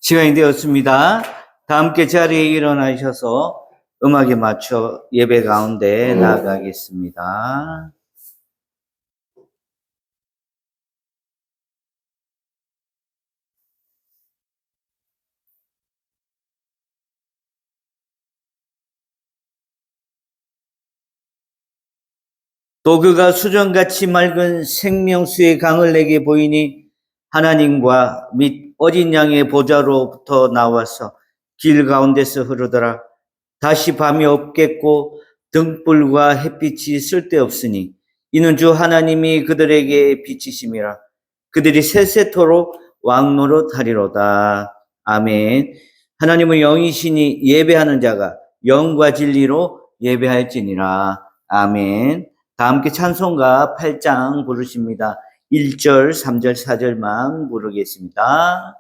시간이 되었습니다. 다 함께 자리에 일어나셔서 음악에 맞춰 예배 가운데 나아가겠습니다. 또 그가 수정같이 맑은 생명수의 강을 내게 보이니 하나님과 및 어린 양의 보좌로부터 나와서 길 가운데서 흐르더라. 다시 밤이 없겠고 등불과 햇빛이 쓸데없으니 이는 주 하나님이 그들에게 비치심이라. 그들이 세세토록 왕노릇하리로다. 아멘. 하나님은 영이시니 예배하는 자가 영과 진리로 예배할지니라. 아멘. 다 함께 찬송가 8장 부르십니다. 1절, 3절, 4절만 부르겠습니다.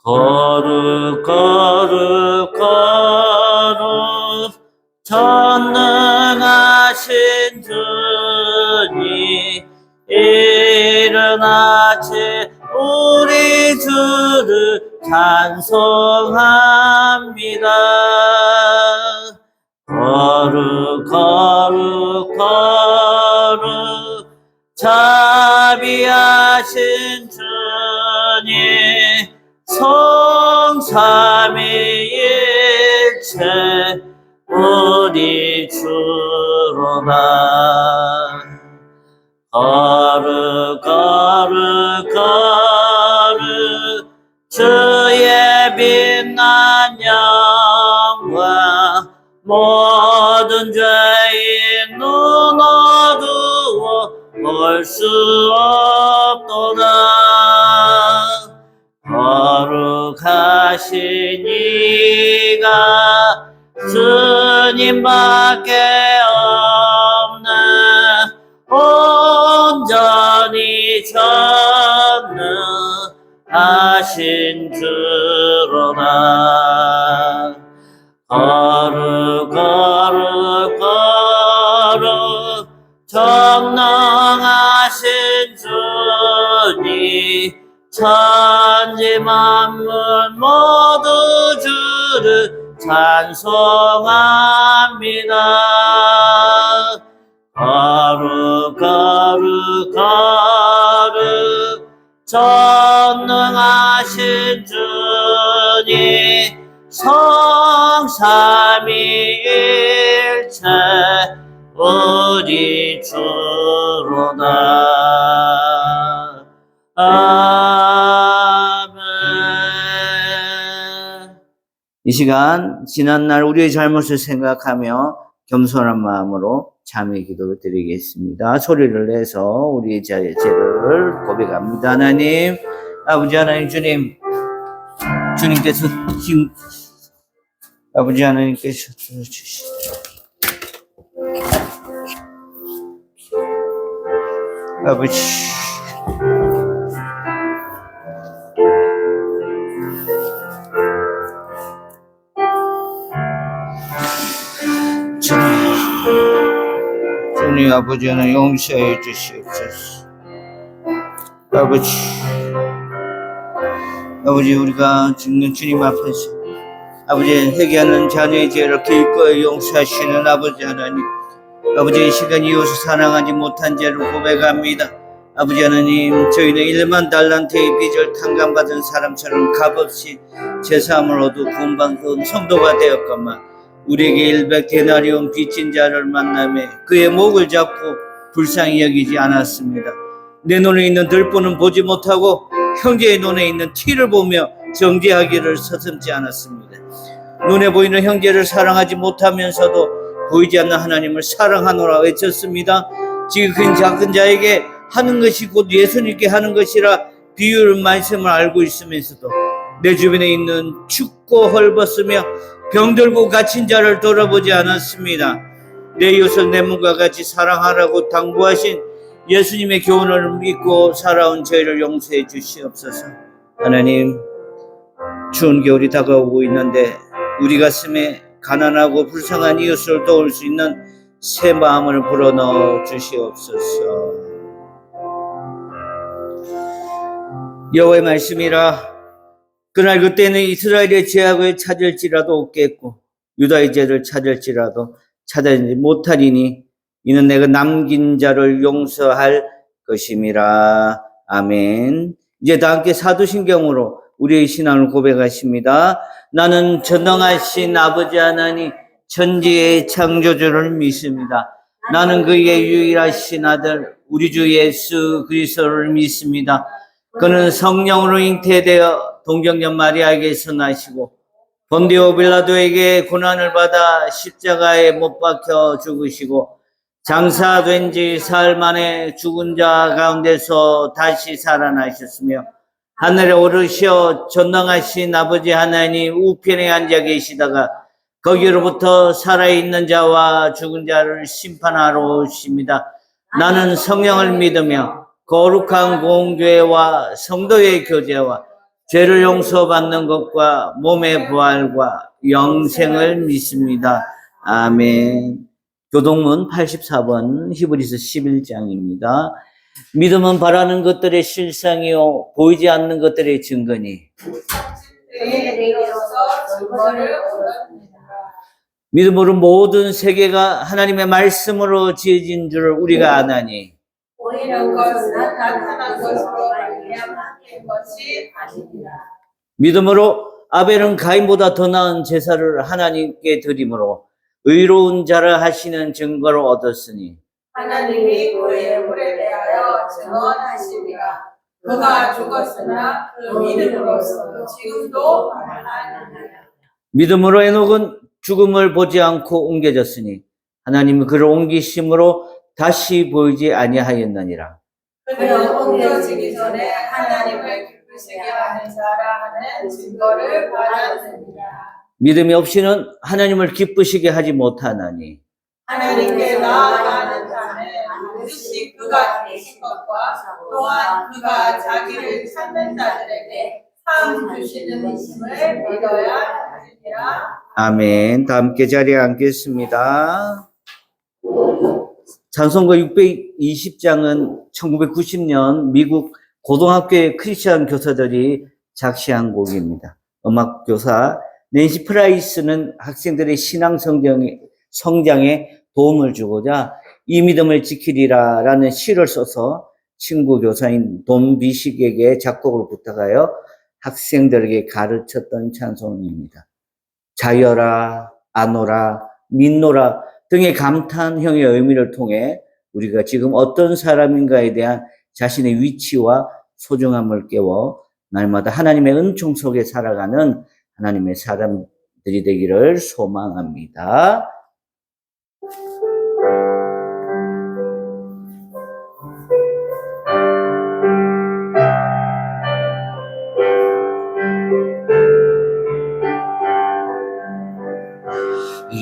거룩 거룩 거룩 전능하신 주님 일어나시 우리 주를 찬송합니다. 거룩 거룩 거룩 자비하신 주님 성삼위일체 우리 주로다. 거룩 거룩 거룩 주의 빛난 영광 모든 죄인 눈 어두워 볼 수 없도다. 거룩하신 이가 주님밖에 없네. 온전히 전능하신 주로다. 거룩 거룩 거룩 전능하신 주님 천지 만물 모두 주를 찬송합니다. 거룩 거룩 거룩 전능하신 주님 성삼위일체 우리 주로다. 아멘. 이 시간 지난날 우리의 잘못을 생각하며 겸손한 마음으로 참회 기도를 드리겠습니다. 소리를 내서 우리의 죄를 고백합니다. 하나님, 아버지 하나님, 주님께서 지금 아버지 하나님께서 주시죠. 아버지, 주님 아버지 하나님 용서해 주시옵소서. 아버지 우리가 죽는 주님 앞에서 아버지 회개하는 자녀의 죄를 기꺼이 용서하시는 아버지 하나님, 아버지 이 시간 이웃을 사랑하지 못한 죄를 고백합니다. 아버지 하나님, 저희는 1만 달란트의 빚을 탕감받은 사람처럼 값없이 죄사함을 얻어 구원받은 성도가 되었건만 우리에게 100데나리온 빚진 자를 만나매 그의 목을 잡고 불쌍히 여기지 않았습니다. 내 눈에 있는 들보는 보지 못하고 형제의 눈에 있는 티를 보며 정죄하기를 서슴지 않았습니다. 눈에 보이는 형제를 사랑하지 못하면서도 보이지 않는 하나님을 사랑하노라 외쳤습니다. 지극히 작은 자에게 하는 것이 곧 예수님께 하는 것이라 비유를 말씀을 알고 있으면서도 내 주변에 있는 춥고 헐벗으며 병들고 갇힌 자를 돌아보지 않았습니다. 내 이웃을 내 몸과 같이 사랑하라고 당부하신 예수님의 교훈을 믿고 살아온 저희를 용서해 주시옵소서. 하나님, 추운 겨울이 다가오고 있는데 우리 가슴에 가난하고 불쌍한 이웃을 도울 수 있는 새 마음을 불어넣어 주시옵소서. 여호와의 말씀이라. 그날 그때는 이스라엘의 죄악을 찾을지라도 없겠고 유다의 죄를 찾을지라도 찾아내지 못하리니 이는 내가 남긴 자를 용서할 것임이라. 아멘. 이제 다 함께 사도신경으로 우리의 신앙을 고백하십니다. 나는 전능하신 아버지 하나님 천지의 창조주를 믿습니다. 나는 그의 유일하신 아들 우리 주 예수 그리스도를 믿습니다. 그는 성령으로 잉태되어 동정녀 마리아에게서 나시고 본디오 빌라도에게 고난을 받아 십자가에 못 박혀 죽으시고 장사된 지 사흘 만에 죽은 자 가운데서 다시 살아나셨으며 하늘에 오르시어 전능하신 아버지 하나님 우편에 앉아 계시다가 거기로부터 살아있는 자와 죽은 자를 심판하러 오십니다. 나는 성령을 믿으며 거룩한 공교회와 성도의 교제와 죄를 용서받는 것과 몸의 부활과 영생을 믿습니다. 아멘. 교동문 84번 히브리서 11장입니다. 믿음은 바라는 것들의 실상이요 보이지 않는 것들의 증거니 믿음으로 모든 세계가 하나님의 말씀으로 지어진 줄 우리가 아나니 보이는 것은 나타난 것으로 말미암는 것이 아닙니다. 믿음으로 아벨은 가인보다 더 나은 제사를 하나님께 드림으로 의로운 자를 하시는 증거를 얻었으니 하나님이 그의 물에 대하여 증언하시니라. 그가 죽었으나 그 믿음으로서 지금도 살아나느니라. 믿음으로 에녹은 죽음을 보지 않고 옮겨졌으니 하나님이 그를 옮기심으로 다시 보이지 아니하였느니라. 그는 옮겨지기 전에 하나님을 기쁘시게 하는 자라 하는 증거를 받았느니라. 믿음이 없이는 하나님을 기쁘시게 하지 못하나니 하나님께 나아가는 자는 반드시 그가 계신 것과 또한 그가 자기를 찾는 자들에게 상 주시는 것임을 믿어야 하느니라. 아멘. 다 함께 자리에 앉겠습니다. 찬송가 620장은 1990년 미국 고등학교의 크리스천 교사들이 작시한 곡입니다. 음악교사 낸시 프라이스는 학생들의 신앙 성장에 도움을 주고자 이 믿음을 지키리라 라는 시를 써서 친구 교사인 돈 비식에게 작곡을 부탁하여 학생들에게 가르쳤던 찬송입니다. 자여라, 아노라, 민노라 등의 감탄형의 의미를 통해 우리가 지금 어떤 사람인가에 대한 자신의 위치와 소중함을 깨워 날마다 하나님의 은총 속에 살아가는 하나님의 사람들이 되기를 소망합니다.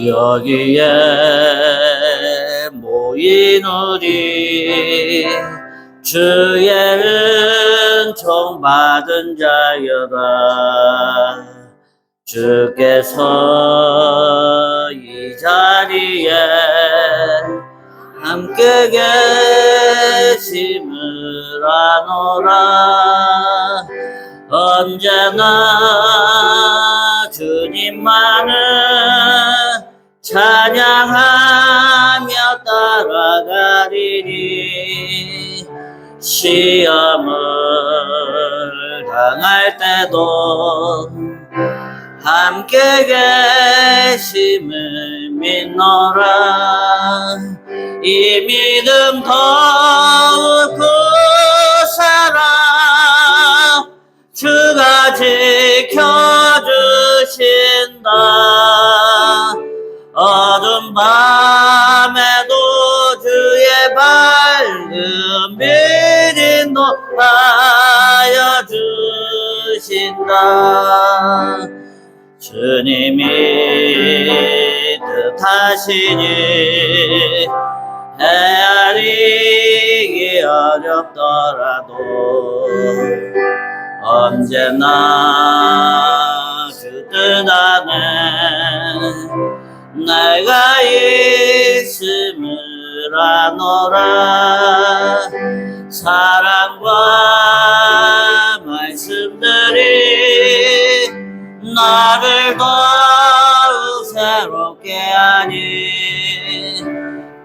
여기에 모인 우리 주의 은총 받은 자여라. 주께서 이 자리에 함께 계심을 아노라. 언제나 주님만을 찬양하며 따라가리니 시험을 당할 때도 함께 계심을 믿노라. 이 믿음 더욱 굳세라. 주가 지켜주신다. 어두운 밤에도 주의 밝은 빛이 높아여 주신다. 주님이 뜻하시니 헤아리기 어렵더라도 언제나 주 뜻 안에 내가 있음을 아노라. 사랑과 말씀들이 나를 더욱 새롭게 하니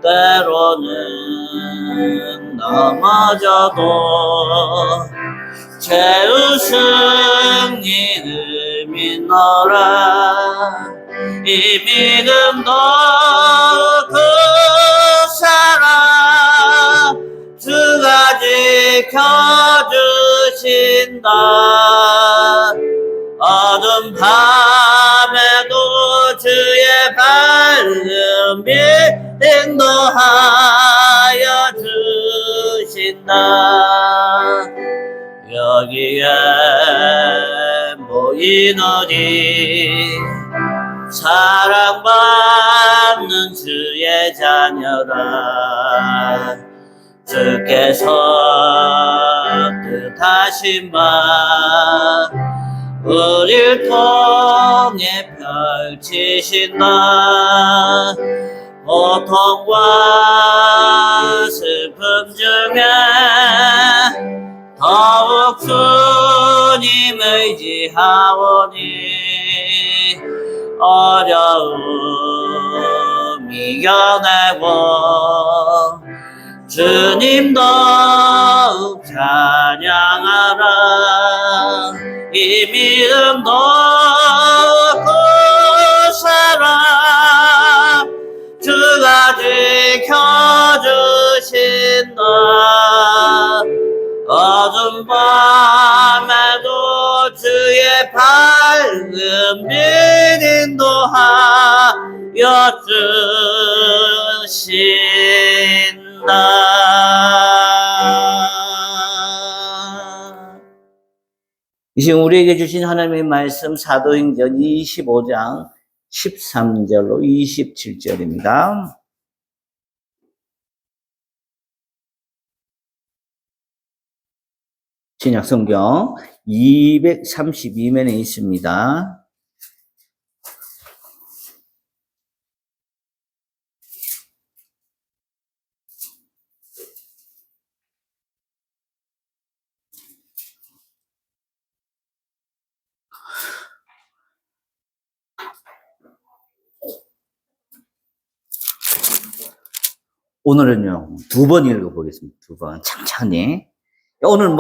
때로는 넘어져도 최우승 이를 믿노라. 이 믿음도 그 사랑 주가 지켜주신다. 어둠 밤에도 주의 밝은 빛 인도하여 주신다. 여기에 모이노니 사랑받는 주의 자녀라. 주께서 뜻하신 바 우릴 통해 펼치신다. 고통과 슬픔 중에 더욱 주님 의지하오니 어려움 이겨내고 주님 더욱 찬양하라. 이 믿음도 그 사랑 주가 지켜주신다. 어둠 밤에도 주의 밝은 빛 인도하여 주신다. 이 시간 우리에게 주신 하나님의 말씀 사도행전 25장 13절로 27절입니다. 신약성경 232면에 있습니다. 오늘은요, 2번 읽어보겠습니다. 2번. 천천히. 오늘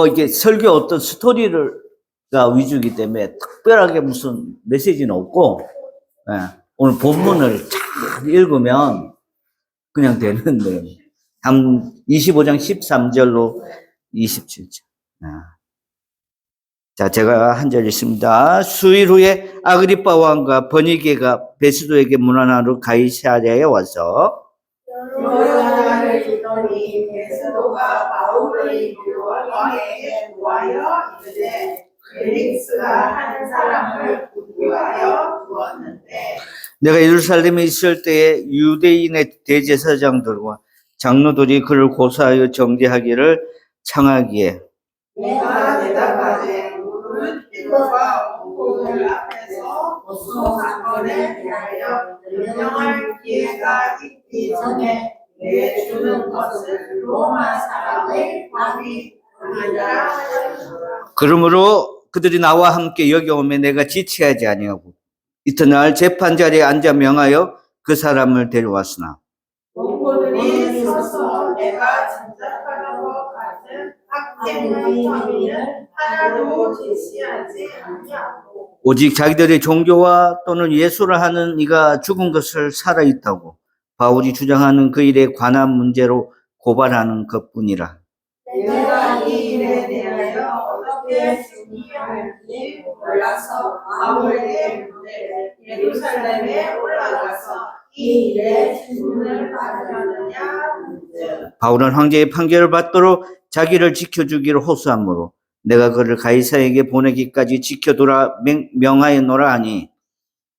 이게 설교 어떤 스토리가 위주이기 때문에 특별하게 무슨 메시지는 없고, 오늘 본문을 잘 읽으면 그냥 되는데, 25장 13절로 27절. 자, 제가 한 절 읽습니다. 수일 후에 아그리빠 왕과 버니게가 베스도에게 문안하러 가이사랴에 와서 여러 듣더니 베스도가 바울의 유언 왕에게 구하여 이르되 펠릭스가 한 사람을 구하여 주었는데 내가 예루살렘에 있을 때에 유대인의 대제사장들과 장로들이 그를 고소하여 정죄하기를 청하기에 내가 대답하되 무릇 필로가 공공을 앞에서 고소 사건에 대하여 변명할 기회가 있기 전에 내 주는 것을 로마 사람의 법이 아니라 하였노라. 그러므로 그들이 나와 함께 여기 오면 내가 지체하지 아니하고 이튿날 재판 자리에 앉아 명하여 그 사람을 데려왔으나 공고들이 서서 내가 짐작하는 것 같은 악행의 혐의는 하나도 제시하지 아니하고 오직 자기들의 종교와 또는 예수를 하는 이가 죽은 것을 살아있다고 바울이 주장하는 그 일에 관한 문제로 고발하는 것뿐이라. 내가 이 일에 대하여 어떻게 승리할지 몰라서 바울에게 묻되 예루살렘에 올라가서 이 일에 질문을 받으려느냐 묻되 바울은 황제의 판결을 받도록 자기를 지켜주기를 호소하므로 내가 그를 가이사에게 보내기까지 지켜두라 명하였노라 하니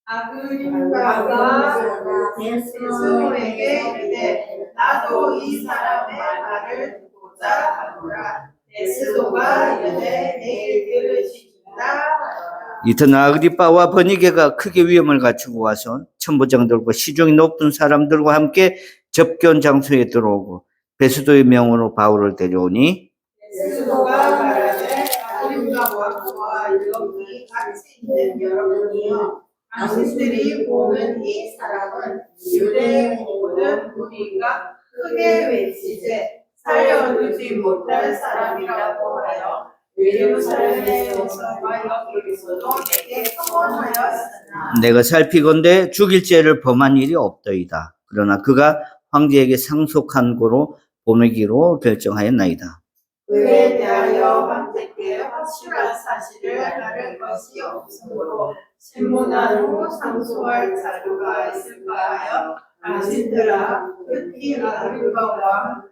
아그리빠가 베스도에게 이르되 나도 이 사람의 말을 듣고자 하노라. 베스도가 이르되 내일 들으시리라 하더라. 이튿날 아그리빠와 버니게가 크게 위험을 갖추고 와서 천부장들과 시중이 높은 사람들과 함께 접견 장소에 들어오고 베스도의 명으로 바울을 데려오니 베스도가 말하되 아그리빠 왕과 여기 같이 있는 여러분이여, 당신들이 보는 이 사람은 유대의 모든 무리가 크게 외치되 살려두지 못할 사람이라고 하여 예루살렘에서와 여기서도 내게 청원하였으나 내가 살피건대 죽일 죄를 범한 일이 없더이다. 그러나 그가 황제에게 상속한 고로 보내기로 결정하였나이다. 그에 대하여 황제께 확실한 사실을 알을 것이 없으므로 신문한 후 상소할 자료가 있을까 하여 당신들아, 특히 아그리빠 왕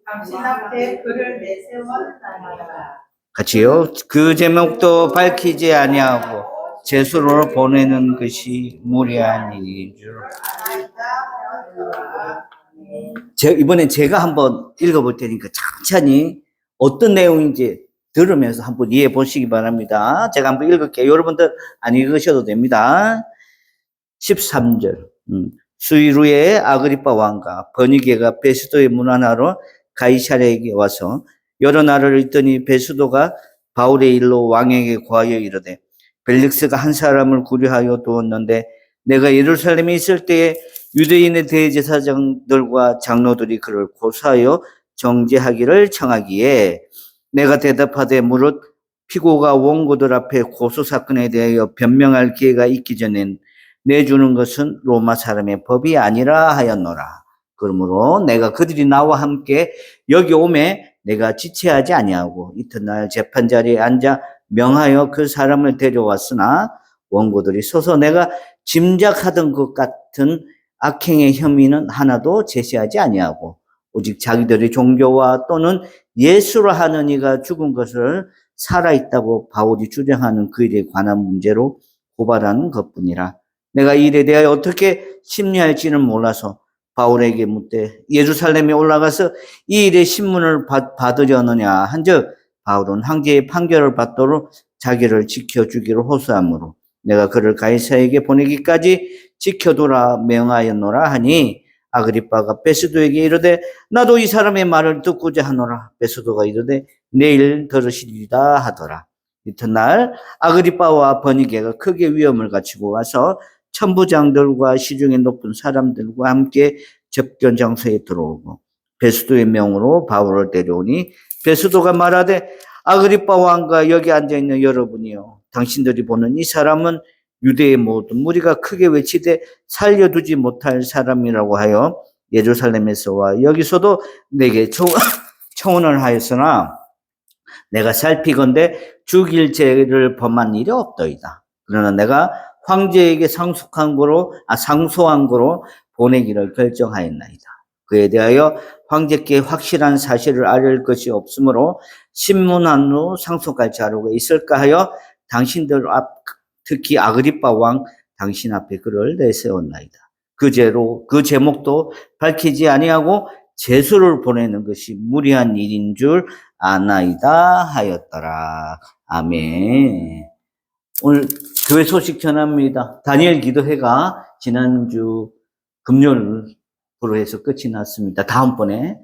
당신 앞에 그를 내세웠나이다. 같이요. 그 제목도 밝히지 아니하고 제수로 보내는 것이 무리한 일인 줄. 이번엔 제가 한번 읽어볼 테니까 천천히 어떤 내용인지 들으면서 한번 이해해 보시기 바랍니다. 제가 한번 읽을게요. 여러분들 안 읽으셔도 됩니다. 13절. 수일 후에 아그리빠 왕과 버니게가 베스도의 문안하러 가이사랴에게 와서 여러 날을 있더니 베스도가 바울의 일로 왕에게 고하여 이르되 벨릭스가 한 사람을 구려하여 두었는데 내가 예루살렘에 있을 때에 유대인의 대제사장들과 장로들이 그를 고소하여 정죄하기를 청하기에 내가 대답하되 무릇 피고가 원고들 앞에 고소 사건에 대하여 변명할 기회가 있기 전엔 내주는 것은 로마 사람의 법이 아니라 하였노라. 그러므로 내가 그들이 나와 함께 여기 오매 내가 지체하지 아니하고 이튿날 재판자리에 앉아 명하여 그 사람을 데려왔으나 원고들이 서서 내가 짐작하던 것 같은 악행의 혐의는 하나도 제시하지 아니하고 오직 자기들의 종교와 또는 예수로 하는 이가 죽은 것을 살아있다고 바울이 주장하는 그 일에 관한 문제로 고발하는 것뿐이라. 내가 이 일에 대하여 어떻게 심리할지는 몰라서 바울에게 묻되 예루살렘에 올라가서 이 일의 신문을 받으려느냐 한즉 바울은 황제의 판결을 받도록 자기를 지켜주기로 호소하므로 내가 그를 가이사에게 보내기까지 지켜두라 명하였노라 하니 아그리빠가 베스도에게 이르되 나도 이 사람의 말을 듣고자 하노라. 베스도가 이르되 내일 들으시리다 하더라. 이튿날 아그리빠와 버니게가 크게 위험을 갖추고 와서 천부장들과 시중에 높은 사람들과 함께 접견 장소에 들어오고 베스도의 명으로 바울을 데려오니 베스도가 말하되 아그리빠 왕과 여기 앉아있는 여러분이요, 당신들이 보는 이 사람은 유대의 모든 무리가 크게 외치되 살려두지 못할 사람이라고 하여 예루살렘에서와 여기서도 내게 청원을 하였으나 내가 살피건대 죽일 죄를 범한 일이 없더이다. 그러나 내가 황제에게 상소한 거로 보내기를 결정하였나이다. 그에 대하여 황제께 확실한 사실을 알릴 것이 없으므로 신문안으로 상속할 자료가 있을까 하여 당신들 앞, 특히 아그리빠 왕 당신 앞에 그를 내세웠나이다. 그 제목도 밝히지 아니하고 제수를 보내는 것이 무리한 일인 줄 아나이다 하였더라. 아멘. 오늘 교회 소식 전합니다. 다니엘 기도회가 지난주 금요일으로 해서 끝이 났습니다. 다음번에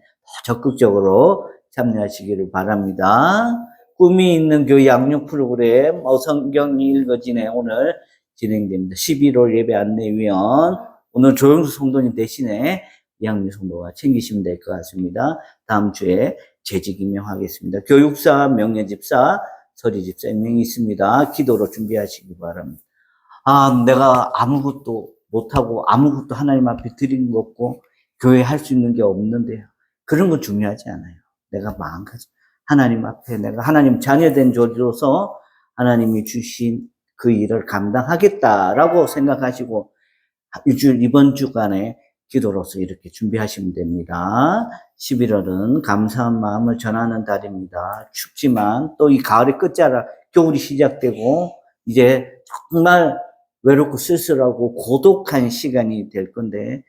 적극적으로 참여하시기를 바랍니다. 꿈이 있는 교회 양육 프로그램 성경이 읽어지네 오늘 진행됩니다. 11월 예배 안내위원 오늘 조영수 성도님 대신에 이학민 성도가 챙기시면 될 것 같습니다. 다음 주에 재직 임명하겠습니다. 교육사, 명예집사, 서리집사 임명이 있습니다. 기도로 준비하시기 바랍니다. 내가 아무것도 못하고 아무것도 하나님 앞에 드리는 거 없고 교회에 할 수 있는 게 없는데요. 그런 건 중요하지 않아요. 내가 마음까지 하나님 앞에 내가 하나님 자녀된 조리로서 하나님이 주신 그 일을 감당하겠다라고 생각하시고 이번 주간에 기도로서 이렇게 준비하시면 됩니다. 11월은 감사한 마음을 전하는 달입니다. 춥지만 또 이 가을의 끝자락 겨울이 시작되고 이제 정말 외롭고 쓸쓸하고 고독한 시간이 될 건데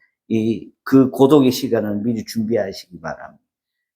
그 고독의 시간을 미리 준비하시기 바랍니다.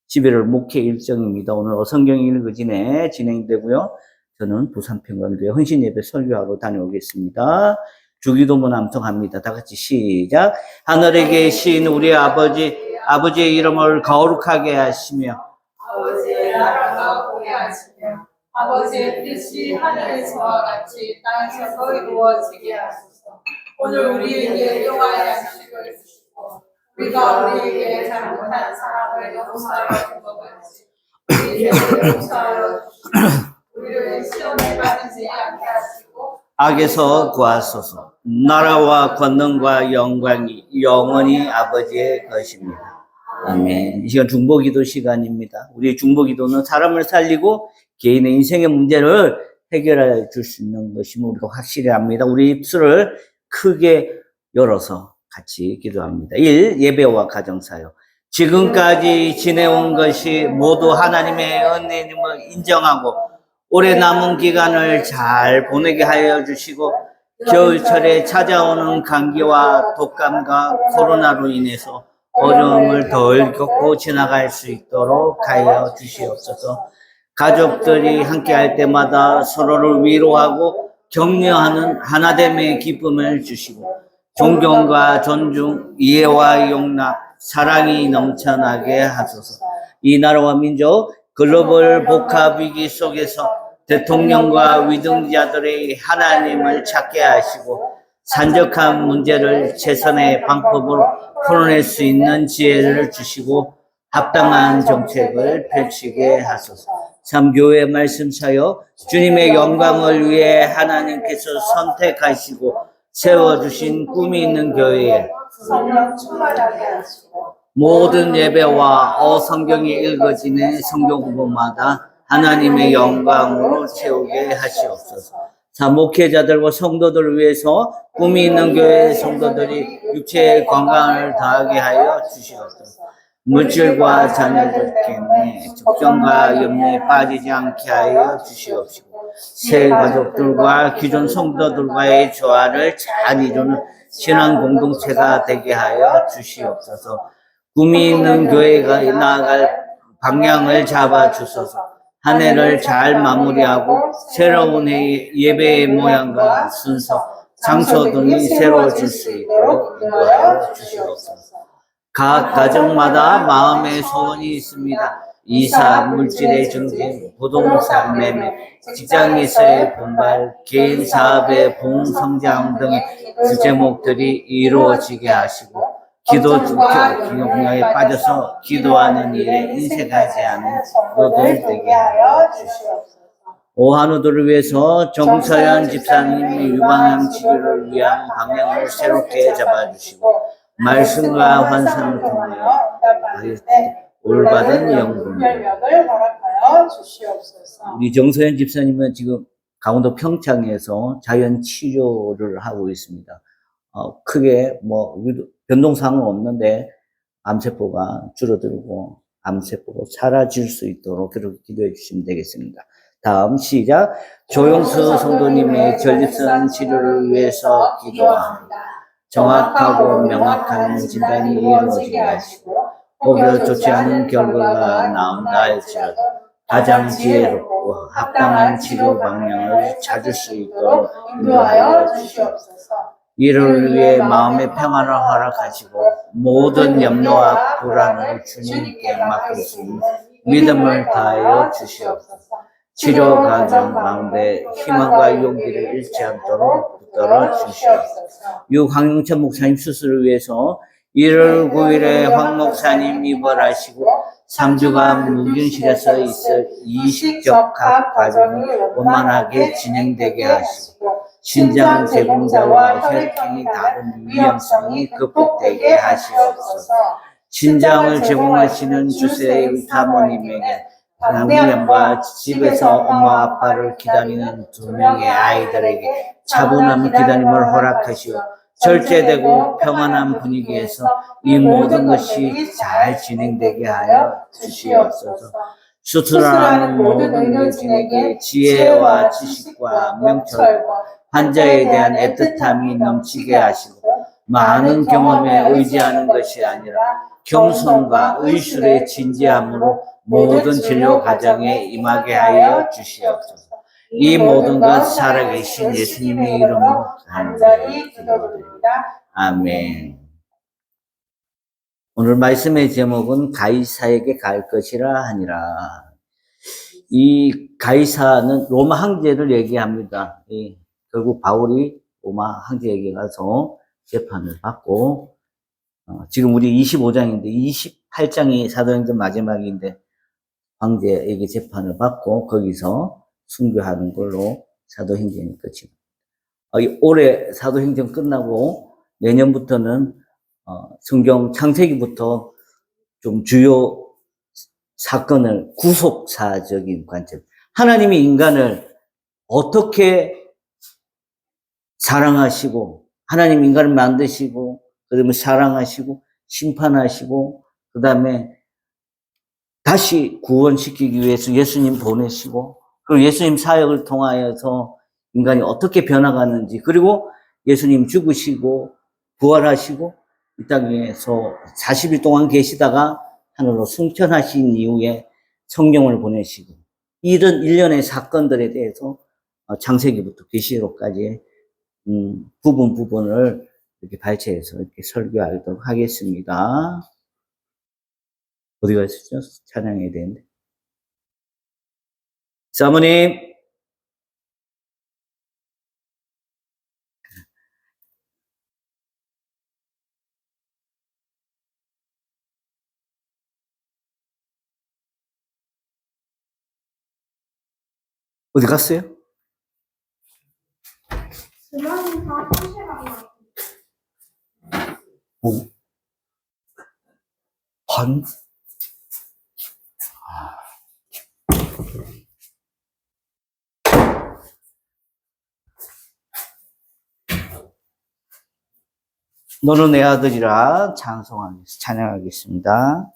11월 목회 일정입니다. 오늘 성경 읽어지네 진행되고요. 저는 부산평강교회 헌신예배 설교하러 다녀오겠습니다. 주기도문 암송합니다. 다 같이 시작. 하늘에 계신 우리 아버지의 이름을 거룩하게 하시며 아버지의 나라가 오게 하시며 아버지의 뜻이 하늘에서와 같이 땅에서도 이루어지게 하소서. 오늘 우리에게 일용할 양식을 주시고 우리가 우리에게 잘못한 사람을 용서하여 준 것 같이 우리 죄를 용서하여 주시고 우리를 시험에 빠지지 않게 하시고 악에서 구하소서. 나라와 권능과 영광이 영원히 아버지의 것입니다. 아멘. 이 시간 중보기도 시간입니다. 우리 중보기도는 사람을 살리고 개인의 인생의 문제를 해결해 줄 수 있는 것임을 우리가 확실히 압니다. 우리 입술을 크게 열어서 같이 기도합니다. 1. 예배와 가정사역. 지금까지 지내온 것이 모두 하나님의 은혜임을 인정하고 올해 남은 기간을 잘 보내게 하여 주시고 겨울철에 찾아오는 감기와 독감과 코로나로 인해서 어려움을 덜 겪고 지나갈 수 있도록 하여 주시옵소서. 가족들이 함께할 때마다 서로를 위로하고 격려하는 하나됨의 기쁨을 주시고 존경과 존중, 이해와 용납, 사랑이 넘쳐나게 하소서. 이 나라와 민족 글로벌 복합 위기 속에서 대통령과 위등자들의 하나님을 찾게 하시고 산적한 문제를 최선의 방법으로 풀어낼 수 있는 지혜를 주시고 합당한 정책을 펼치게 하소서. 참 교회 말씀 사역 주님의 영광을 위해 하나님께서 선택하시고 세워주신 꿈이 있는 교회에 성령 충만하게 하시고 모든 예배와 성경이 읽어지는 성경 공부마다 하나님의 영광으로 채우게 하시옵소서. 자, 목회자들과 성도들을 위해서 꿈이 있는 교회 성도들이 육체의 건강을 더하게 하여 주시옵소서. 물질과 자녀들께 적정과 염려에 빠지지 않게 하여 주시옵시고 새 가족들과 기존 성도들과의 조화를 잘 이루는 신앙 공동체가 되게 하여 주시옵소서. 꿈이 있는 교회가 나아갈 방향을 잡아 주소서. 한 해를 잘 마무리하고 새로운 예배의 모양과 순서, 장소 등이 새로워질 수 있도록 인도하여 주시옵소서. 각 가정마다 마음의 소원이 있습니다. 이사, 물질의 증진, 부동산 매매, 직장에서의 분발, 개인 사업의 부흥 성장 등의 주제목들이 이루어지게 하시고 기도 분야에 빠져서 기도하는 일에 인색하지 않은 성도들 되게 하여 주시옵소서. 오한우들을 위해서 정서연 집사님의 유방암 치료를 위한 방향을 새롭게 잡아주시고 말씀과 환상을 통하여 올바른 연구를 허락하여 주시옵소서. 우리 정서연 집사님은 지금 강원도 평창에서 자연 치료를 하고 있습니다. 크게 변동사항은 없는데 암세포가 줄어들고 암세포가 사라질 수 있도록 그렇게 기도해 주시면 되겠습니다. 다음 시작. 조용수 성도님의 전립선 치료를 위해서 기도합니다. 정확하고 명확한 진단이 이루어지게 하시고 혹여 좋지 않은 결과가 나온다 할지라도 가장 지혜롭고 합당한 치료 방향을 찾을 수 있도록 인도하여 주시옵소서. 이를 위해 마음의 평안을 허락하시고 모든 염려와 불안을 주님께 맡길 수 있는 믿음을 다하여 주시옵소서. 치료 과정 가운데 희망과 용기를 잃지 않도록 붙들어 주시옵소서. 황용천 목사님 수술을 위해서 1월 9일에 황 목사님 입원하시고 3주간 무균실에서 있을 이식적합 과정이 원만하게 진행되게 하시고 신장 제공자와 혈액형이 다른 위험성이 극복되게 하시옵소서. 신장을 제공하시는 주세의 사모님에게 남편과 집에서 엄마 아빠를 기다리는 2명의 아이들에게 차분한 기다림을 허락하시오. 절제되고 평안한 분위기에서 이 모든 것이 잘 진행되게 하여 주시옵소서. 수술하는 모든 의료진에게 지혜와 지식과 명철과 환자에 대한 애틋함이 넘치게 하시고 많은 경험에 의지하는 것이 아니라 겸손과 의술의 진지함으로 모든 진료 과정에 임하게 하여 주시옵소서. 이 모든 것 살아계신 예수님의 이름으로 간절히 기도드립니다. 아멘. 오늘 말씀의 제목은 가이사에게 갈 것이라 하니라. 이 가이사는 로마 황제를 얘기합니다. 결국 바울이 로마 황제에게 가서 재판을 받고, 지금 우리 25장인데 28장이 사도행전 마지막인데 황제에게 재판을 받고 거기서 순교하는 걸로 사도행전이 끝입니다. 올해 사도행전 끝나고 내년부터는 성경 창세기부터 좀 주요 사건을 구속사적인 관점, 하나님이 인간을 어떻게 사랑하시고, 하나님 인간을 만드시고, 그 다음에 사랑하시고, 심판하시고, 그 다음에 다시 구원시키기 위해서 예수님 보내시고, 그리고 예수님 사역을 통하여서 인간이 어떻게 변화가는지, 그리고 예수님 죽으시고, 부활하시고, 이 땅에서 40일 동안 계시다가 하늘로 승천하신 이후에 성령을 보내시고, 이런 일련의 사건들에 대해서 창세기부터 계시록까지 부분을 이렇게 발췌해서 이렇게 설교하도록 하겠습니다. 어디가 있었죠? 찬양해야 되는데. 사모님. 어디 갔어요? 반? 너는 내 아들이라 찬양하겠습니다.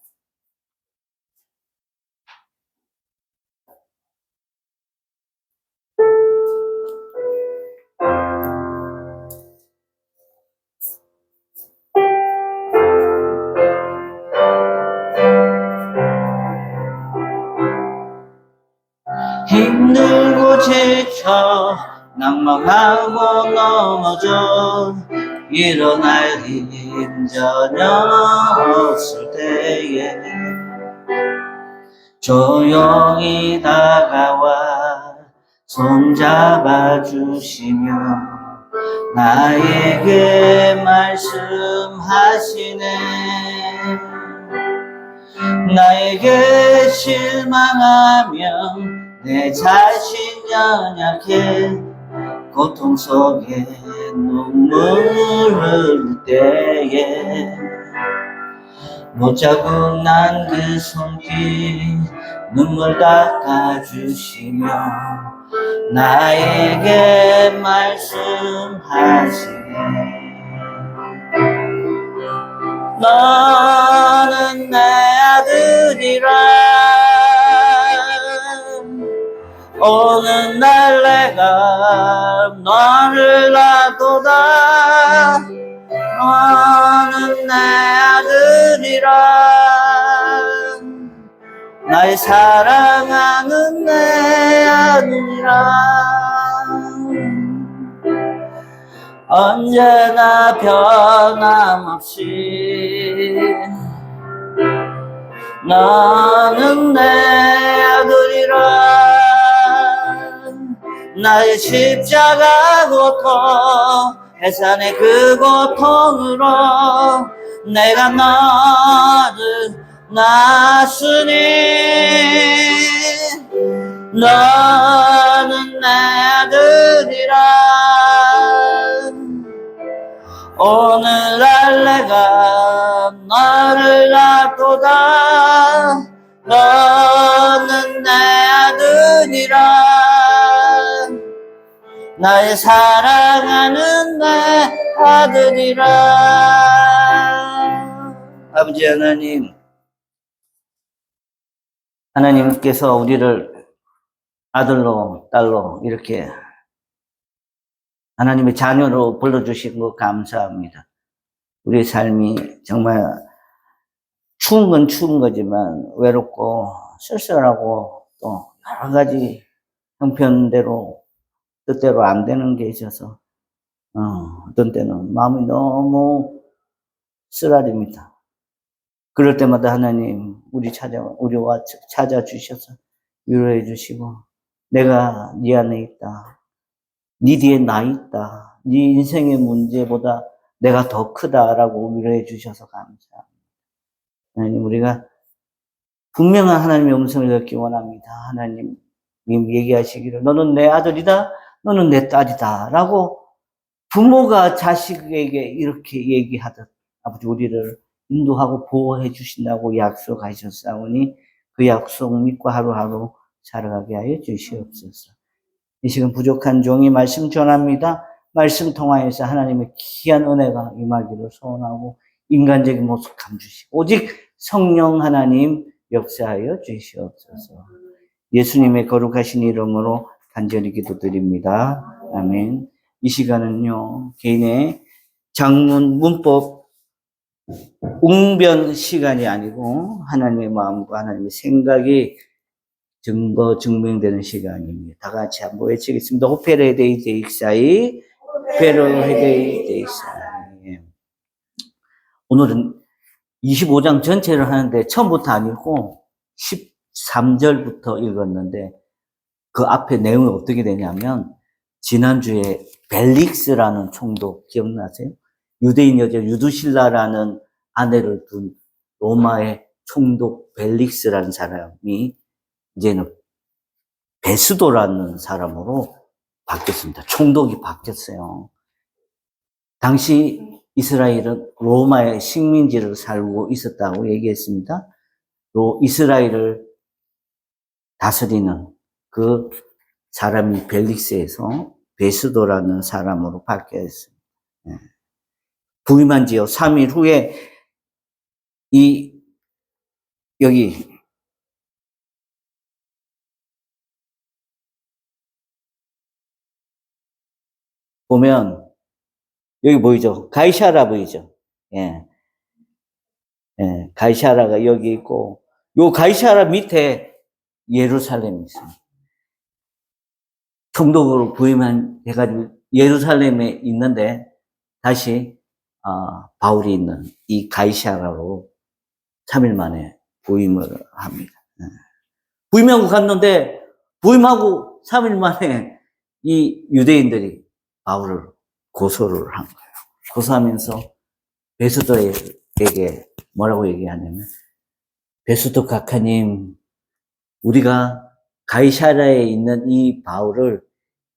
힘들고 지쳐 낭망하고 넘어져 일어날 힘 전혀 없을 때에 조용히 다가와 손잡아 주시며 나에게 말씀하시네. 나에게 실망하면 내 자신 연약해 고통 속에 눈물 흘릴 때에 못자국 난 그 손길 눈물 닦아주시며 나에게 말씀하시네. 너는 내 아들이라 어느 날 내가 너를 놔도다. 너는 내 아들이라 날 사랑하는 내 아들이라 언제나 변함없이 너는 내 아들이라 나의 십자가 고통 해산의 그 고통으로 내가 너를 낳았으니 너는 내 아들이라 오늘날 내가 너를 낳도다. 너는 내 아들이라 나의 사랑하는 내 아들이라. 아버지 하나님께서 우리를 아들로 딸로 이렇게 하나님의 자녀로 불러주신 거 감사합니다. 우리의 삶이 정말 추운 건 추운 거지만 외롭고 쓸쓸하고 또 여러 가지 형편대로 뜻대로 안 되는 게 있어서 어떤 때는 마음이 너무 쓰라립니다. 그럴 때마다 하나님 우리와 찾아주셔서 위로해 주시고 내가 네 안에 있다. 네 뒤에 나 있다. 네 인생의 문제보다 내가 더 크다라고 위로해 주셔서 감사합니다. 하나님 우리가 분명한 하나님의 음성을 듣기 원합니다. 하나님 얘기하시기를 너는 내 아들이다. 너는 내 딸이다. 라고 부모가 자식에게 이렇게 얘기하듯 아버지 우리를 인도하고 보호해 주신다고 약속하셨사오니 그 약속 믿고 하루하루 살아가게 하여 주시옵소서. 이 시간 부족한 종이 말씀 전합니다. 말씀 통하여서 하나님의 귀한 은혜가 임하기를 소원하고 인간적인 모습 감주시고 오직 성령 하나님 역사하여 주시옵소서. 예수님의 거룩하신 이름으로 간절히 기도드립니다. 아멘. 이 시간은요, 개인의 장문, 문법, 웅변 시간이 아니고 하나님의 마음과 하나님의 생각이 증명되는 시간입니다. 다 같이 한번 외치겠습니다. 호페레데이 데익사이, 호페레데이 데익사이. 오늘은 25장 전체를 하는데 처음부터 안 읽고 13절부터 읽었는데 그 앞에 내용이 어떻게 되냐면 지난주에 벨릭스라는 총독 기억나세요? 유대인 여자 유두실라라는 아내를 둔 로마의 총독 벨릭스라는 사람이 이제는 베스도라는 사람으로 바뀌었습니다. 총독이 바뀌었어요. 당시 이스라엘은 로마의 식민지를 살고 있었다고 얘기했습니다. 또 이스라엘을 다스리는 그 사람이 벨릭스에서 베스도라는 사람으로 바뀌었습니다. 부임한 지요 3일 후에 여기 보면 여기 보이죠? 가이사라 보이죠? 예. 예, 가이사라가 여기 있고 요 가이사라 밑에 예루살렘이 있습니다. 총독으로 부임한 해가지고 예루살렘에 있는데 다시 바울이 있는 이 가이사라로 3일 만에 부임을 합니다. 부임하고 갔는데 부임하고 3일 만에 이 유대인들이 바울을 고소를 한 거예요. 고소하면서 베스도에게 뭐라고 얘기하냐면 베스도 각하님 우리가 가이사라에 있는 이 바울을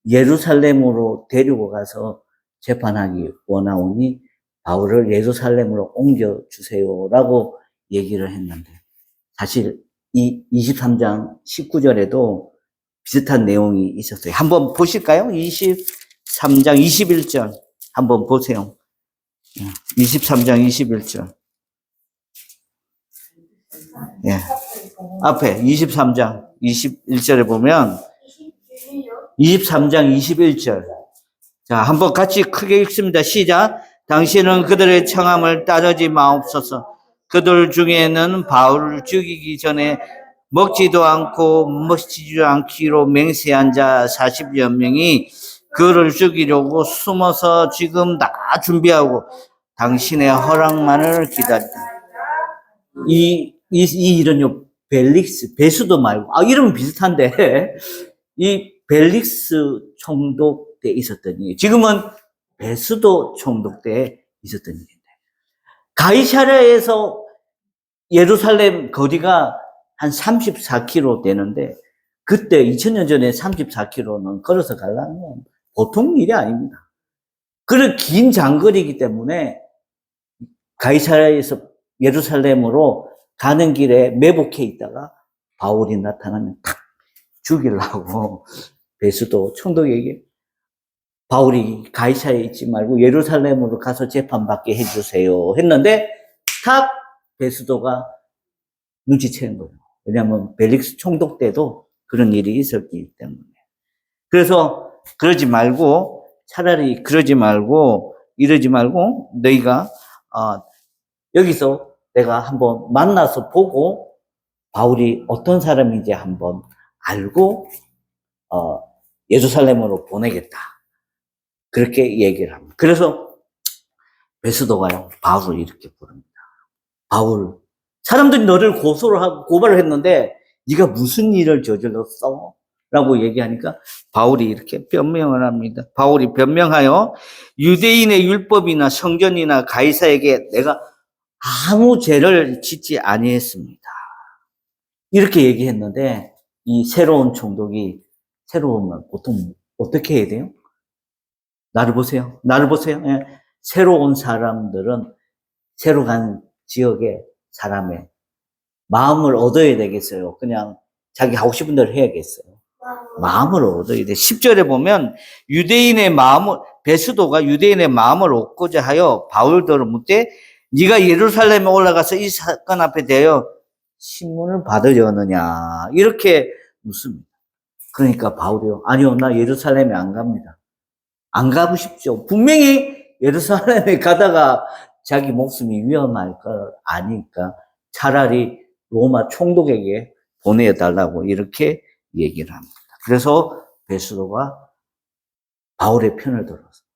예루살렘으로 데리고 가서 재판하기 원하오니 바울을 예루살렘으로 옮겨주세요라고 얘기를 했는데 사실 이 23장 19절에도 비슷한 내용이 있었어요. 한번 보실까요? 23장 21절 한번 보세요. 23장 21절. 예. 앞에 23장 21절에 보면 23장 21절. 자, 한번 같이 크게 읽습니다. 시작. 당신은 그들의 청함을 따르지 마옵소서. 그들 중에는 바울을 죽이기 전에 먹지도 않고 마시지도 않기로 맹세한 자 40여 명이 그를 죽이려고 숨어서 지금 다 준비하고 당신의 허락만을 기다린다. 이 일은요, 벨릭스, 베스도 말고, 이름은 비슷한데, 이 벨릭스 총독 때 있었던 일. 지금은 베스도 총독 때 있었던 일인데. 가이사랴에서 예루살렘 거리가 한 34km 되는데, 그때 2000년 전에 34km는 걸어서 가려면 보통 일이 아닙니다. 그런 긴 장거리이기 때문에 가이사랴에서 예루살렘으로 가는 길에 매복해 있다가 바울이 나타나면 탁 죽이려고 베스도 총독에게 바울이 가이사랴에 있지 말고 예루살렘으로 가서 재판받게 해주세요 했는데 탁 베스도가 눈치채는 거예요. 왜냐하면 벨릭스 총독 때도 그런 일이 있었기 때문에. 그래서 그러지 말고 차라리 그러지 말고 이러지 말고 너희가 여기서 내가 한번 만나서 보고 바울이 어떤 사람인지 한번 알고 예루살렘으로 보내겠다. 그렇게 얘기를 합니다. 그래서 베스도가요, 바울을 이렇게 부릅니다. 바울, 사람들이 너를 고발을 했는데 네가 무슨 일을 저질렀어? 라고 얘기하니까 바울이 이렇게 변명을 합니다. 바울이 변명하여 유대인의 율법이나 성전이나 가이사에게 내가 아무 죄를 짓지 아니했습니다. 이렇게 얘기했는데 이 새로운 총독이 새로우면 보통 어떻게 해야 돼요? 나를 보세요. 나를 보세요. 예. 새로운 사람들은 새로 간 지역의 사람의 마음을 얻어야 되겠어요. 그냥 자기 하고 싶은 대로 해야겠어요. 마음을 얻어야 돼. 10절에 보면 유대인의 마음을, 베스도가 유대인의 마음을 얻고자 하여 바울들을 묻되 네가 예루살렘에 올라가서 이 사건 앞에 대하여 신문을 받으려느냐 이렇게 묻습니다. 그러니까 바울이요, 아니요, 나 예루살렘에 안 갑니다. 안 가고 싶죠. 분명히 예루살렘에 가다가 자기 목숨이 위험할 걸 아니까 차라리 로마 총독에게 보내달라고 이렇게 얘기를 합니다. 그래서 베스도가 바울의 편을 들었어요.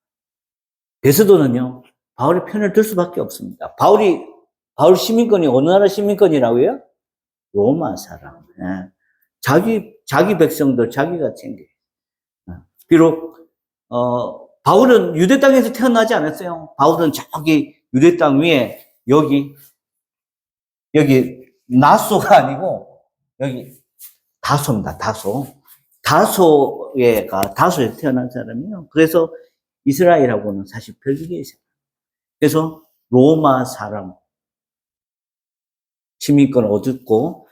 베스도는요, 바울의 편을 들 수밖에 없습니다. 바울 시민권이 어느 나라 시민권이라고요? 로마 사람. 예. 자기 백성들 자기가 챙겨. 비록 바울은 유대 땅에서 태어나지 않았어요. 바울은 저기 유대 땅 위에 여기 나소가 아니고 여기 다소입니다. 다소에서 태어난 사람이에요. 그래서 이스라엘하고는 사실 별개의 사람. 그래서 로마 사람 시민권을 얻었고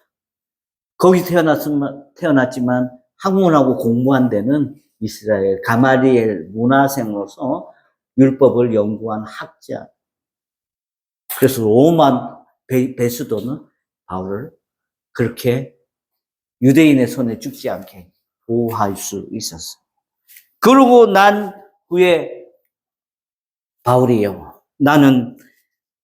거기 태어났지만 학문하고 공부한 데는 이스라엘 가마리엘 문화생으로서 율법을 연구한 학자. 그래서 로마 베스도는 바울을 그렇게 유대인의 손에 죽지 않게 보호할 수 있었어요. 그러고 난 후에 바울이요, 나는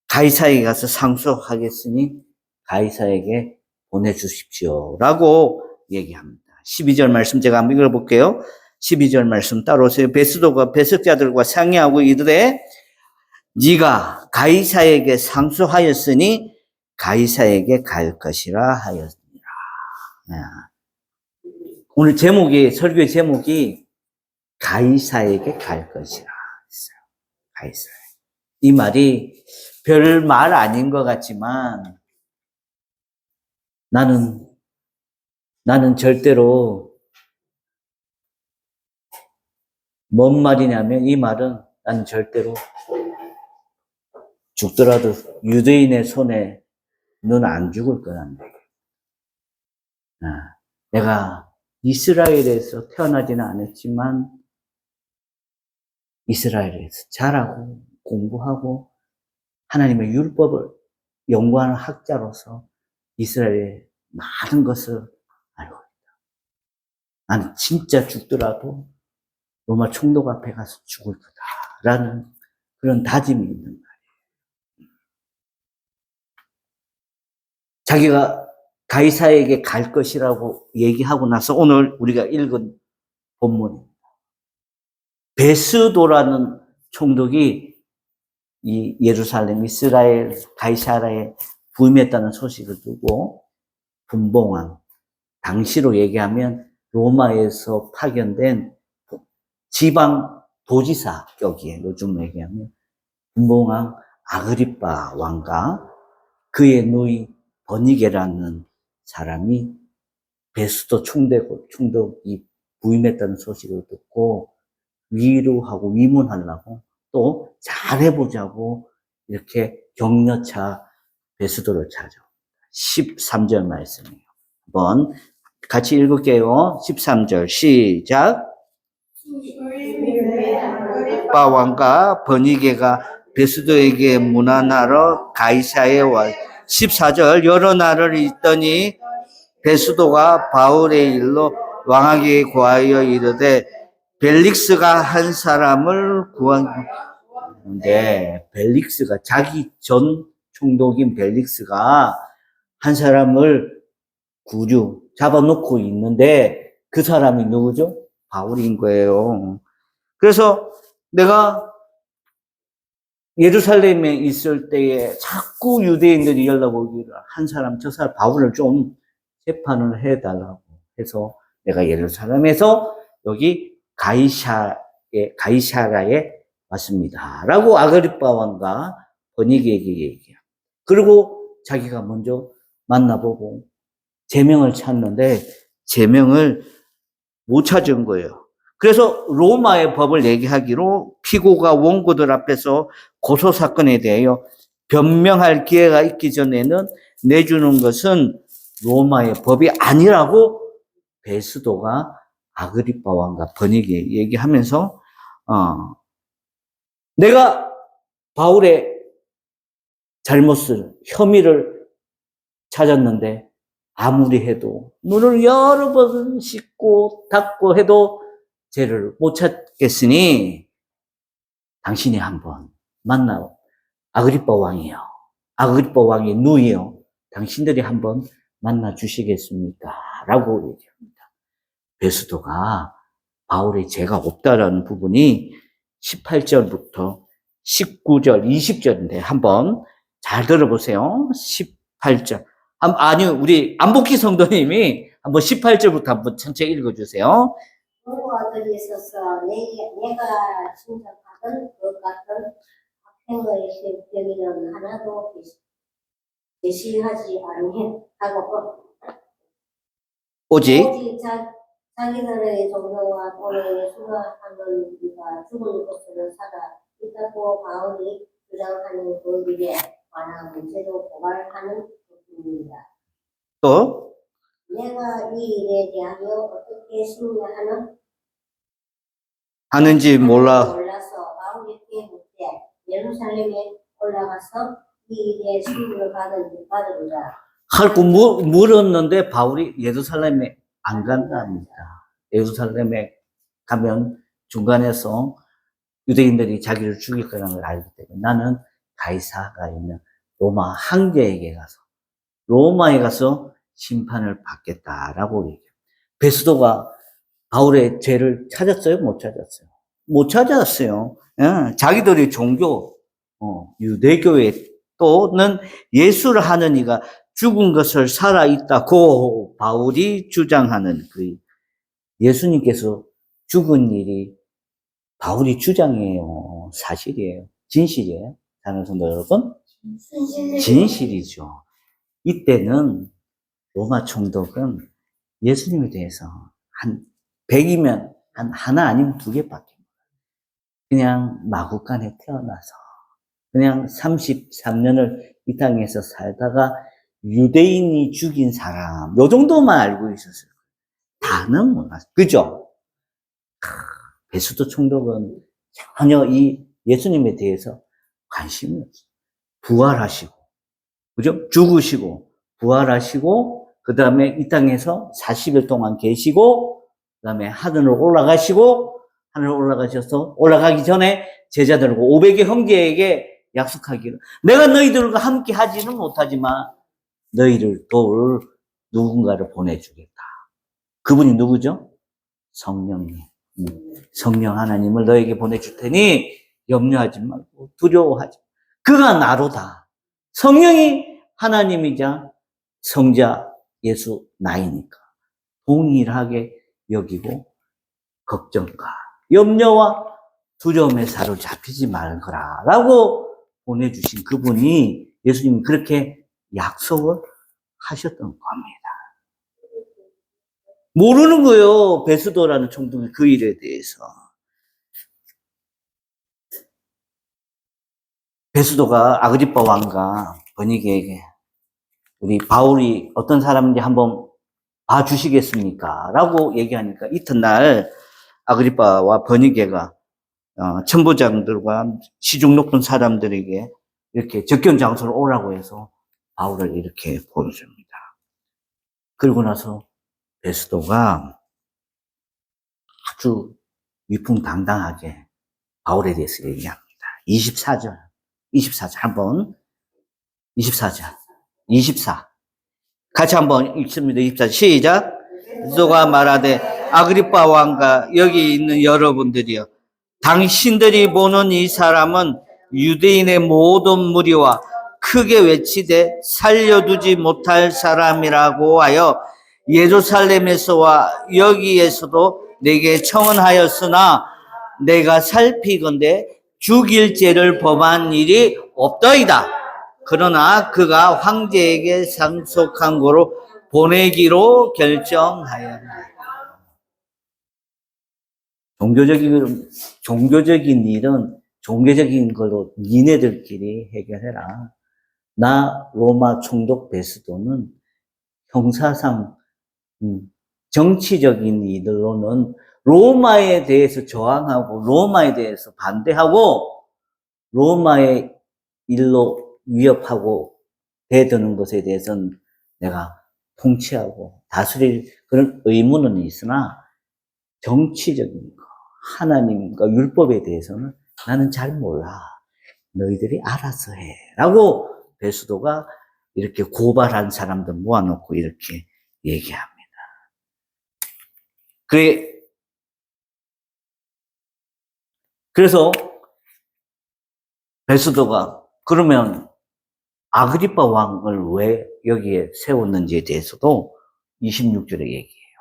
가이사에게 가서 상소하겠으니 가이사에게 보내주십시오 라고 얘기합니다. 12절 말씀 제가 한번 읽어볼게요. 12절 말씀 따라오세요. 베스도가 배석자들과 상의하고 이르되 네가 가이사에게 상소하였으니 가이사에게 갈 것이라 하였느니라. 오늘 설교의 제목이 가이사에게 갈 것이라 했어요. 가이사. 이 말이 별 말 아닌 것 같지만 나는 절대로 뭔 말이냐면 이 말은 나는 절대로 죽더라도 유대인의 손에 너는 안 죽을 거란다. 내가 이스라엘에서 태어나지는 않았지만 이스라엘에서 자라고 공부하고 하나님의 율법을 연구하는 학자로서 이스라엘의 많은 것을 알고 있다. 나는 진짜 죽더라도 로마 총독 앞에 가서 죽을 거다라는 그런 다짐이 있는 말이에요. 자기가 가이사에게 갈 것이라고 얘기하고 나서 오늘 우리가 읽은 본문입니다. 베스도라는 총독이 이 예루살렘 이스라엘 가이사라에 부임했다는 소식을 두고 분봉왕, 당시로 얘기하면 로마에서 파견된 지방 도지사 격이에요. 요즘 얘기하면 분봉왕 아그리빠 왕과 그의 누이 버니게라는 사람이 베스도 총독이 부임했다는 소식을 듣고 위로하고 위문하려고 또 잘해보자고 이렇게 격려차 베스도를 찾아옵니다. 13절 말씀이에요. 한번 같이 읽을게요. 13절 시작. 아그리빠 왕과 버니게가 베스도에게 문안하러 가이사에 와. 14절 여러 날을 있더니 베스도가 바울의 일로 왕에게 구하여 이르되 벨릭스가 한 사람을 구하는데 벨릭스가 자기 전 총독인 벨릭스가 한 사람을 잡아놓고 있는데 그 사람이 누구죠? 바울인 거예요. 그래서 내가 예루살렘에 있을 때에 자꾸 유대인들이 연락 오기를 한 사람, 저 사람 바울을 좀 재판을 해달라고 해서 내가 예루살렘에서 여기 가이사라에 왔습니다. 라고 아그리빠 왕과 버니게에게 얘기해요. 그리고 자기가 먼저 만나보고 제명을 찾는데 제명을 못 찾은 거예요. 그래서 로마의 법을 얘기하기로 피고가 원고들 앞에서 고소사건에 대하여 변명할 기회가 있기 전에는 내주는 것은 로마의 법이 아니라고 베스도가 아그리빠 왕과 버니게 얘기하면서 내가 바울의 잘못을, 혐의를 찾았는데 아무리 해도 눈을 여러 번 씻고 닦고 해도 죄를 못 찾겠으니 당신이 한번 만나고 아그리빠 왕이요. 아그리빠 왕의 누이요. 당신들이 한번 만나 주시겠습니까? 라고 얘기합니다. 베스도가 바울의 죄가 없다라는 부분이 18절부터 19절, 20절인데 한번 잘 들어보세요. 18절. 아니, 우리 안복희 성도님이 한번 18절부터 한번 천천히 읽어주세요. 부모들이 있어서 내가 친척하던 것 같은 학생의 실격이는 하나도 제시하지 아니하고 오직 자기들의 종교와 또는 예수가 하는 이가 죽은 것으로 살아 있다고 바울이 주장하는 그 일에 관한 문제로 고발하는 것입니다. 또 내가 이 일에 대하여 어떻게 심리하는 하는지 몰라서 바울에게 묻되 예루살렘에 올라가서 이 일에 심리를 받으리라 하고 물었는데 바울이 예루살렘에 안 간답니다. 예루살렘에 가면 중간에서 유대인들이 자기를 죽일 거라는 걸 알기 때문에 나는 가이사가 있는 로마 황제에게 가서 로마에 가서 심판을 받겠다라고 얘기해요. 베스도가 바울의 죄를 찾았어요? 못 찾았어요? 못 찾았어요. 자기들의 종교, 유대교회 또는 예수를 하는 이가 죽은 것을 살아있다고 바울이 주장하는 그 예수님께서 죽은 일이 바울이 주장이에요. 사실이에요. 진실이에요. 사는 성도 여러분? 진실이죠. 이때는 로마 총독은 예수님에 대해서 한 100이면 한 하나 아니면 2개밖에 그냥 마구간에 태어나서 그냥 33년을 이 땅에서 살다가 유대인이 죽인 사람 요 정도만 알고 있었어요. 다는 몰랐어요. 그죠? 베스도 총독은 전혀 이 예수님에 대해서 관심이 없어요. 부활하시고 그죠? 죽으시고 부활하시고 그 다음에 이 땅에서 40일 동안 계시고 그 다음에 하늘로 올라가시고 하늘로 올라가셔서 올라가기 전에 제자들과 500의 형제에게 약속하기를 내가 너희들과 함께 하지는 못하지만 너희를 도울 누군가를 보내주겠다. 그분이 누구죠? 성령님. 성령 하나님을 너에게 보내줄 테니 염려하지 말고 두려워하지 말고 그가 나로다. 성령이 하나님이자 성자 예수 나이니까 동일하게 여기고 걱정과 염려와 두려움에 사로잡히지 말거라 라고 보내주신 그분이 예수님이 그렇게 약속을 하셨던 겁니다. 모르는 거예요. 베스도라는 총독이 그 일에 대해서. 베스도가 아그리빠 왕과 버니게에게 우리 바울이 어떤 사람인지 한번 봐주시겠습니까? 라고 얘기하니까 이튿날 아그리빠와 버니게가 천부장들과 시중 높은 사람들에게 이렇게 접견 장소로 오라고 해서 바울을 이렇게 보여줍니다. 그리고 나서 베스도가 아주 위풍당당하게 바울에 대해서 얘기합니다. 24절 한번 24 같이 한번 읽습니다. 24 시작. 베스도가 말하되 아그리빠 왕과 여기 있는 여러분들이요. 당신들이 보는 이 사람은 유대인의 모든 무리와 크게 외치되 살려두지 못할 사람이라고 하여 예루살렘에서와 여기에서도 내게 청언하였으나 내가 살피건대 죽일 죄를 범한 일이 없더이다. 그러나 그가 황제에게 상속한 거로 보내기로 결정하였다. 종교적인 일은 종교적인 걸로 니네들끼리 해결해라. 나 로마 총독 베스도는 형사상 정치적인 일로는 로마에 대해서 저항하고 로마에 대해서 반대하고 로마의 일로 위협하고 대드는 것에 대해서는 내가 통치하고 다스릴 그런 의무는 있으나 정치적인 거, 하나님과 율법에 대해서는 나는 잘 몰라. 너희들이 알아서 해. 라고 베스도가 이렇게 고발한 사람들 모아놓고 이렇게 얘기합니다. 그래서 베스도가 그러면 아그리빠 왕을 왜 여기에 세웠는지에 대해서도 26절에 얘기해요.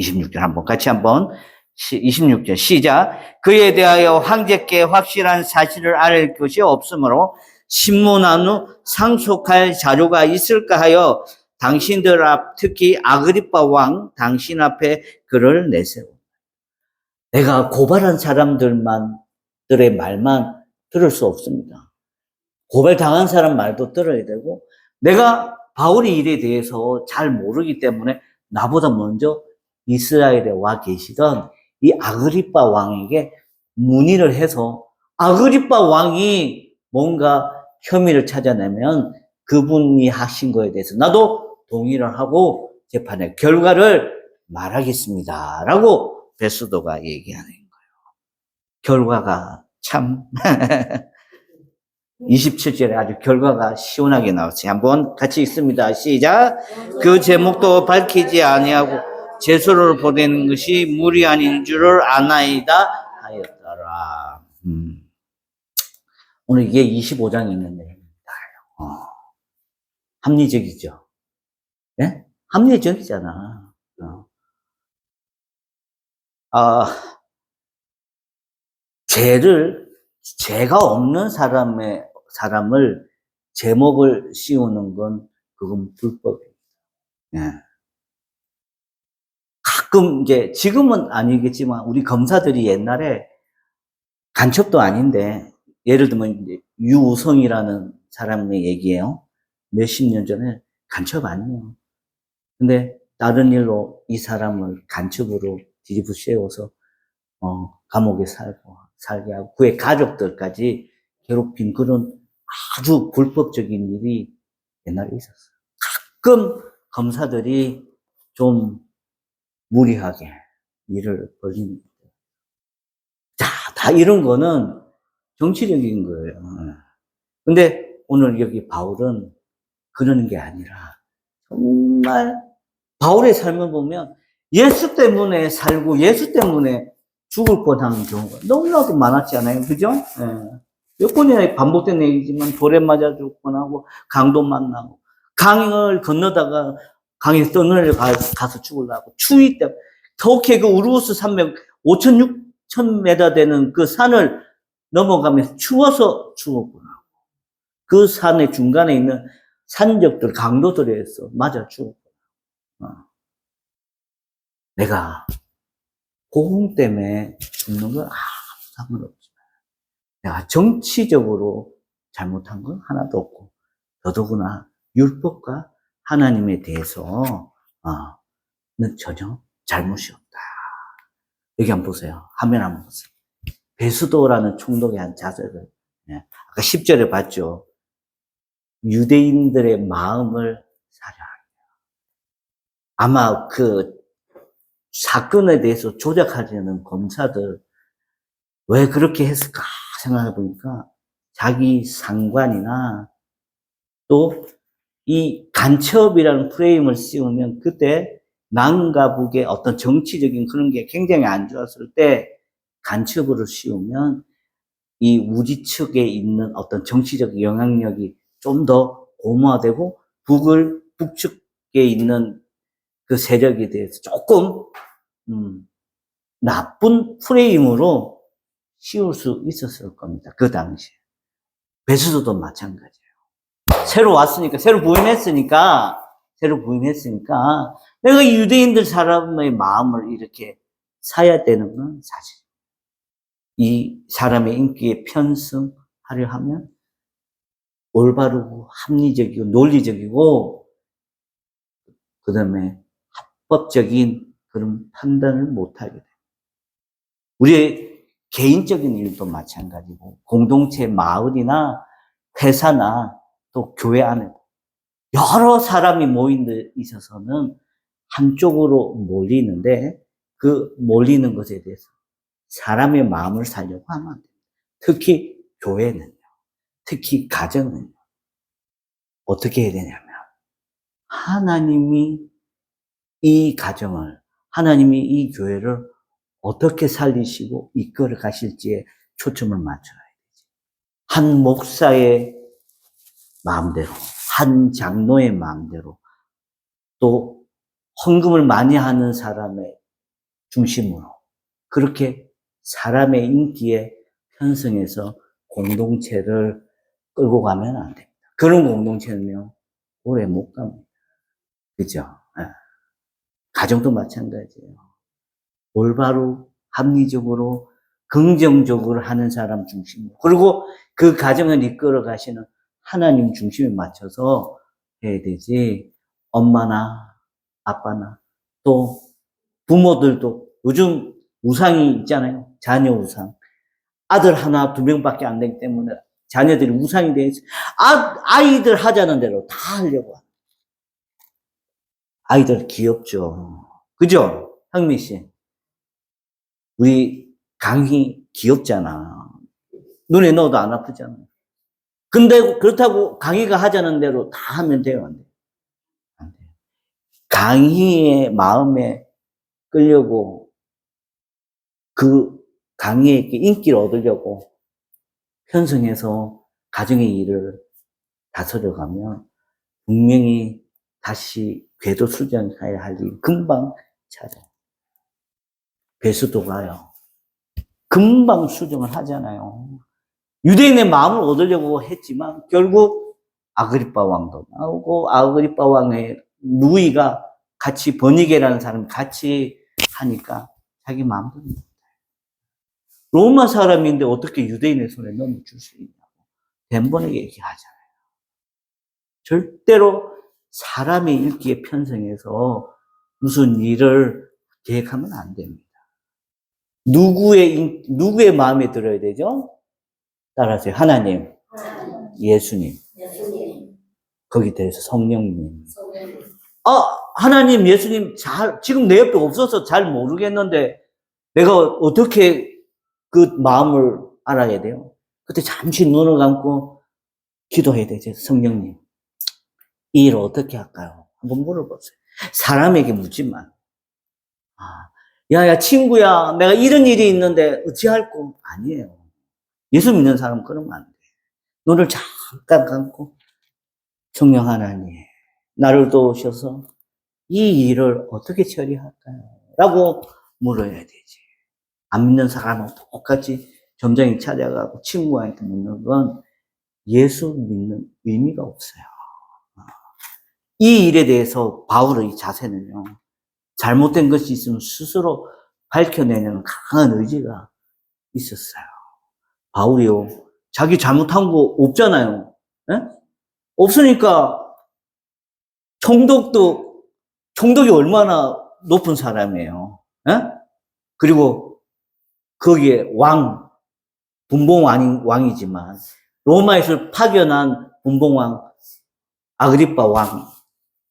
26절 같이 한번 26절 시작. 그에 대하여 황제께 확실한 사실을 알 것이 없으므로 신문한 후 상속할 자료가 있을까 하여 당신들 앞 특히 아그리빠 왕 당신 앞에 그를 내세워. 내가 고발한 사람들의 말만 들을 수 없습니다. 고발당한 사람 말도 들어야 되고 내가 바울의 일에 대해서 잘 모르기 때문에 나보다 먼저 이스라엘에 와 계시던 이 아그리빠 왕에게 문의를 해서 아그리빠 왕이 뭔가 혐의를 찾아내면 그분이 하신 거에 대해서 나도 동의를 하고 재판의 결과를 말하겠습니다. 라고 베스도가 얘기하는 거예요. 결과가 참 27절에 아주 결과가 시원하게 나왔어요. 한번 같이 읽습니다. 시작. 그 제목도 밝히지 아니하고 제소를 보내는 것이 무리 아닌 줄을 아나이다 하였더라. 오늘 이게 25장에 있는 내용입니다. 합리적이죠? 예? 합리적이잖아. 죄가 없는 사람을 제목을 씌우는 건 그건 불법이에요. 예. 가끔 지금은 아니겠지만 우리 검사들이 옛날에 간첩도 아닌데 예를 들면 유우성이라는 사람의 얘기예요. 몇십 년 전에 간첩 아니에요. 근데 다른 일로 이 사람을 간첩으로 뒤집어씌워서 감옥에 살게 하고 그의 가족들까지 괴롭힌 그런 아주 불법적인 일이 옛날에 있었어요. 가끔 검사들이 좀 무리하게 일을 벌이는 거예요. 자, 다 이런 거는 정치적인 거예요. 근데 오늘 여기 바울은 그러는 게 아니라 정말 바울의 삶을 보면 예수 때문에 살고 예수 때문에 죽을 뻔하는 경우가 너무나도 많았지 않아요? 그죠? 예. 몇 번이나 반복된 얘기지만 돌에 맞아 죽거나 하고 강도 만나고 강을 건너다가 강에 떠내려가서 죽으려고 추위 때문에 터키의 그 우르우스 산맥 5,600m 되는 그 산을 넘어가면서 추워서 죽었구나. 그 산의 중간에 있는 산적들, 강도들에 의해서 맞아 죽었구나. 내가 복음 때문에 죽는 건 아무 상관없지만 내가 정치적으로 잘못한 건 하나도 없고 더더구나 율법과 하나님에 대해서는 전혀 잘못이 없다. 여기 한번 보세요. 화면 한번 보세요. 베스도라는 총독의 한 자세를 아까 10절에 봤죠. 유대인들의 마음을 사려하려. 아마 그 사건에 대해서 조작하려는 검사들 왜 그렇게 했을까 생각해 보니까 자기 상관이나 또 이 간첩이라는 프레임을 씌우면 그때 남과 북의 어떤 정치적인 그런 게 굉장히 안 좋았을 때 간첩으로 씌우면 이 우지 측에 있는 어떤 정치적 영향력이 좀 더 고무화되고 북측에 있는 그 세력에 대해서 조금 나쁜 프레임으로 씌울 수 있었을 겁니다. 그 당시에. 베스도도 마찬가지예요. 새로 왔으니까, 새로 부임했으니까 내가 이 유대인들 사람의 마음을 이렇게 사야 되는 건 사실. 이 사람의 인기에 편승하려 하면 올바르고 합리적이고 논리적이고 그 다음에 합법적인 그런 판단을 못하게 돼요. 우리의 개인적인 일도 마찬가지고 공동체 마을이나 회사나 또 교회 안에 여러 사람이 모인 데 있어서는 한쪽으로 몰리는데 그 몰리는 것에 대해서 사람의 마음을 살려고 하면 안 됩니다. 특히 교회는요. 특히 가정은요. 어떻게 해야 되냐면 하나님이 이 가정을 하나님이 이 교회를 어떻게 살리시고 이끌어 가실지에 초점을 맞춰야 되지. 한 목사의 마음대로, 한 장로의 마음대로, 또 헌금을 많이 하는 사람의 중심으로 그렇게 사람의 인기에 편승해서 공동체를 끌고 가면 안 됩니다. 그런 공동체는요, 오래 못 갑니다. 그죠? 가정도 마찬가지예요. 올바로, 합리적으로, 긍정적으로 하는 사람 중심으로. 그리고 그 가정을 이끌어 가시는 하나님 중심에 맞춰서 해야 되지. 엄마나 아빠나 또 부모들도 요즘 우상이 있잖아요. 자녀 우상. 아들 하나, 두 명밖에 안 되기 때문에 자녀들이 우상이 돼 있어요. 아이들 하자는 대로 다 하려고. 아이들 귀엽죠. 그죠? 형미 씨. 우리 강희 귀엽잖아. 눈에 넣어도 안 아프잖아. 근데 그렇다고 강희가 하자는 대로 다 하면 돼요? 안 돼요? 안 돼요. 강희의 마음에 끌려고 그 강희에게 인기를 얻으려고 편승해서 가정의 일을 다스려 가면 분명히 다시 궤도 수정해야 할 일 금방 찾아요. 베스도가요. 금방 수정을 하잖아요. 유대인의 마음을 얻으려고 했지만 결국 아그리빠 왕도 나오고 아그리빠 왕의 누이가 같이 버니게라는 사람이 같이 하니까 자기 마음대로 못해요. 로마 사람인데 어떻게 유대인의 손에 넘어줄 수 있냐고 덴번에게 얘기하잖아요. 절대로 사람의 일기에 편성해서 무슨 일을 계획하면 안 됩니다. 누구의 마음에 들어야 되죠? 따라하세요. 하나님, 예수님, 거기 대해서 성령님. 하나님, 예수님, 지금 내 옆에 없어서 잘 모르겠는데, 내가 어떻게 그 마음을 알아야 돼요? 그때 잠시 눈을 감고 기도해야 되죠. 성령님, 이 일을 어떻게 할까요? 한번 물어보세요. 사람에게 묻지만. 야, 친구야, 내가 이런 일이 있는데 어찌할꼬? 아니에요. 예수 믿는 사람은 그러면 안 돼. 눈을 잠깐 감고 성령 하나님, 나를 도우셔서 이 일을 어떻게 처리할까요? 라고 물어야 되지. 안 믿는 사람은 똑같이 점장이 찾아가고 친구한테 묻는 건 예수 믿는 의미가 없어요. 이 일에 대해서 바울의 자세는요, 잘못된 것이 있으면 스스로 밝혀내는 강한 의지가 있었어요. 바울이요, 자기 잘못한 거 없잖아요. 에? 없으니까 총독이 얼마나 높은 사람이에요. 에? 그리고 거기에 분봉 왕이지만 로마에서 파견한 분봉왕 아그리빠 왕,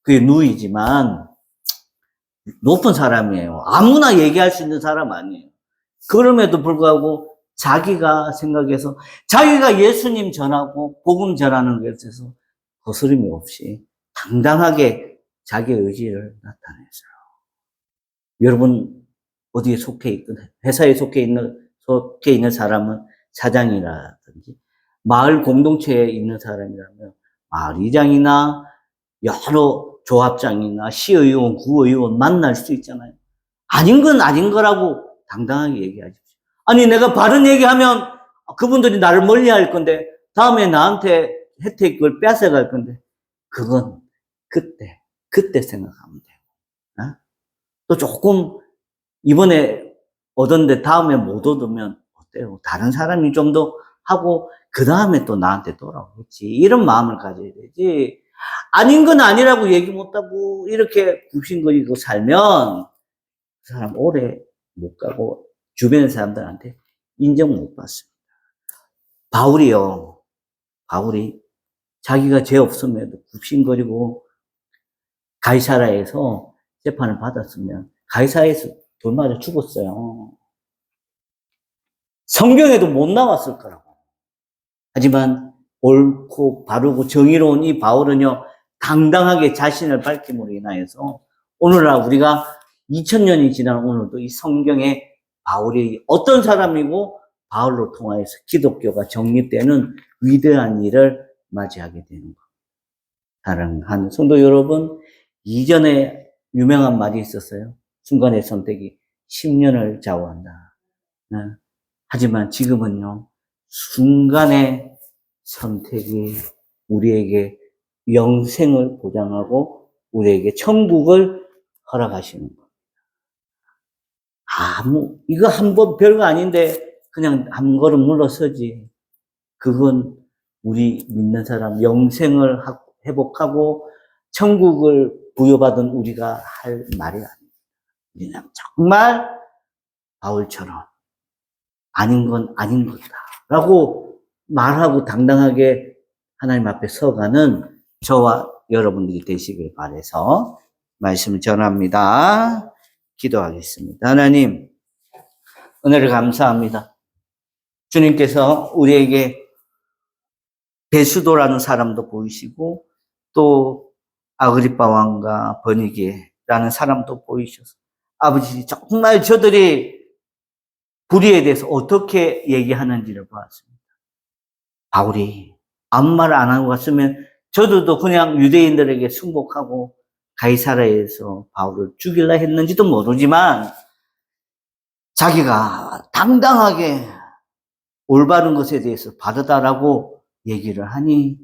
그게 누이지만 높은 사람이에요. 아무나 얘기할 수 있는 사람 아니에요. 그럼에도 불구하고 자기가 생각해서 자기가 예수님 전하고 복음 전하는 것에서 거스름이 없이 당당하게 자기의 의지를 나타냈어요. 여러분 어디에 속해 있든 회사에 속해 있는 사람은 사장이라든지 마을 공동체에 있는 사람이라면 마을 이장이나 여러 조합장이나 시의원, 구의원 만날 수 있잖아요. 아닌 건 아닌 거라고 당당하게 얘기하십시오. 아니 내가 바른 얘기하면 그분들이 나를 멀리할 건데 다음에 나한테 혜택을 뺏어갈 건데 그건 그때 생각하면 돼요. 어? 또 조금 이번에 얻었는데 다음에 못 얻으면 어때요? 다른 사람이 좀 더 하고 그 다음에 또 나한테 돌아오겠지. 이런 마음을 가져야 되지. 아닌 건 아니라고 얘기 못하고 이렇게 굽신거리고 살면 그 사람 오래 못 가고 주변 사람들한테 인정 못 받습니다. 바울이 자기가 죄 없음에도 굽신거리고 가이사라에서 재판을 받았으면 가이사라에서 돌 맞아 죽었어요. 성경에도 못 나왔을 거라고. 하지만 옳고 바르고 정의로운 이 바울은요, 당당하게 자신을 밝힘으로 인하여서 오늘날 우리가 2000년이 지난 오늘도 이 성경에 바울이 어떤 사람이고 바울로 통하여서 기독교가 정립되는 위대한 일을 맞이하게 되는 것. 사랑하는 성도 여러분, 이전에 유명한 말이 있었어요. 순간의 선택이 10년을 좌우한다. 하지만 지금은요, 순간의 선택이 우리에게 영생을 보장하고 우리에게 천국을 허락하시는 것. 이거 한 번 별거 아닌데 그냥 한 걸음 물러서지. 그건 우리 믿는 사람 영생을 회복하고 천국을 부여받은 우리가 할 말이 아닙니다. 우리는 정말 바울처럼 아닌 건 아닌 거다 라고 말하고 당당하게 하나님 앞에 서가는 저와 여러분들이 되시길 바라서 말씀을 전합니다. 기도하겠습니다. 하나님, 은혜를 감사합니다. 주님께서 우리에게 베수도라는 사람도 보이시고 또 아그리빠 왕과 버니게라는 사람도 보이셔서 아버지 정말 저들이 불의에 대해서 어떻게 얘기하는지를 보았습니다. 바울이 아무 말 안 하고 갔으면 저들도 그냥 유대인들에게 승복하고 가이사라에서 바울을 죽이려 했는지도 모르지만 자기가 당당하게 올바른 것에 대해서 바르다라고 얘기를 하니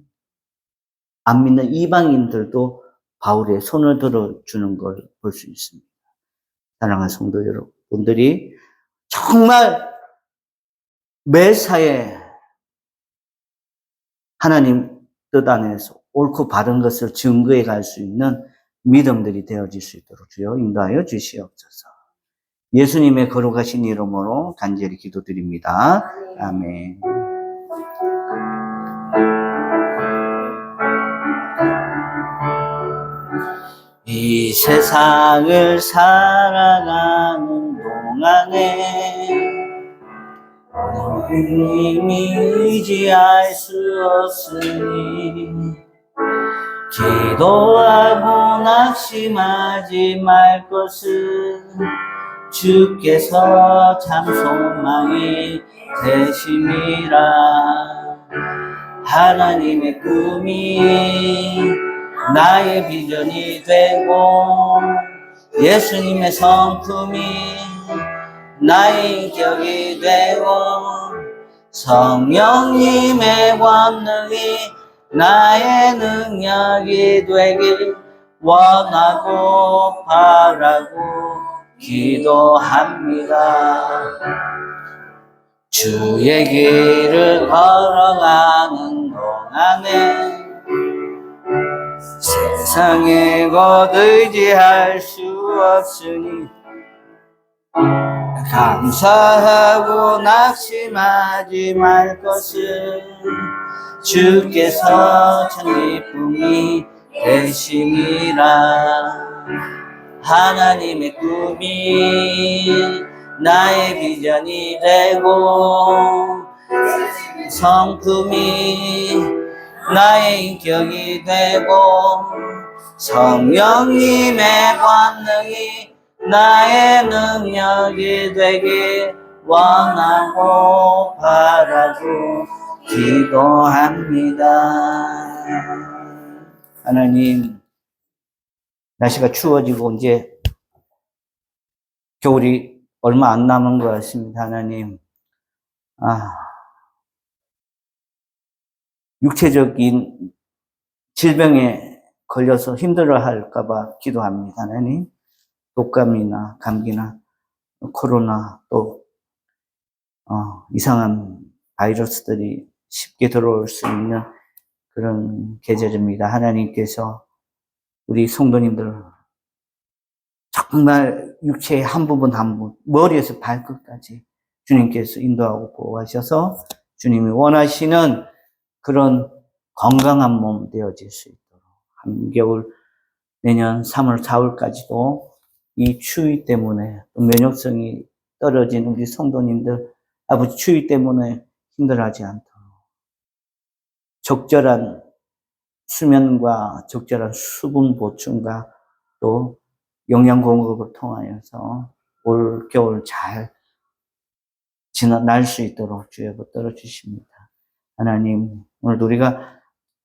안 믿는 이방인들도 바울의 손을 들어주는 걸 볼 수 있습니다. 사랑하는 성도 여러분들이 정말 매사에 하나님 뜻 안에서 옳고 바른 것을 증거해 갈 수 있는 믿음들이 되어질 수 있도록 주여 인도하여 주시옵소서. 예수님의 거룩하신 이름으로 간절히 기도드립니다. 아멘. 이 세상을 살아가는 동안에 주님이 의지할 수 없으니 기도하고 낙심하지 말 것은 주께서 참 소망이 되심이라. 하나님의 꿈이 나의 비전이 되고 예수님의 성품이 나의 인격이 되고 성령님의 권능이 나의 능력이 되길 원하고 바라고 기도합니다. 주의 길을 걸어가는 동안에 세상에 곧 의지할 수 없으니 감사하고 낙심하지 말 것은 주께서 전기품이 되심이라. 하나님의 꿈이 나의 비전이 되고 성품이 나의 인격이 되고 성령님의 권능이 나의 능력이 되길 원하고 바라고 기도합니다. 하나님, 날씨가 추워지고 이제 겨울이 얼마 안 남은 것 같습니다. 하나님, 육체적인 질병에 걸려서 힘들어 할까봐 기도합니다. 하나님, 독감이나 감기나 코로나 또 이상한 바이러스들이 쉽게 들어올 수 있는 그런 계절입니다. 하나님께서 우리 성도님들 정말 육체의 한 부분 한 부분, 머리에서 발끝까지 주님께서 인도하고 보호하셔서 주님이 원하시는 그런 건강한 몸 되어질 수 있도록 한겨울 내년 3월, 4월까지도 이 추위 때문에 또 면역성이 떨어진 우리 성도님들 아버지 추위 때문에 힘들어하지 않도록 적절한 수면과 적절한 수분 보충과 또 영양 공급을 통하여서 올 겨울 잘 지날 수 있도록 주여 붙들어 주십니다. 하나님, 오늘도 우리가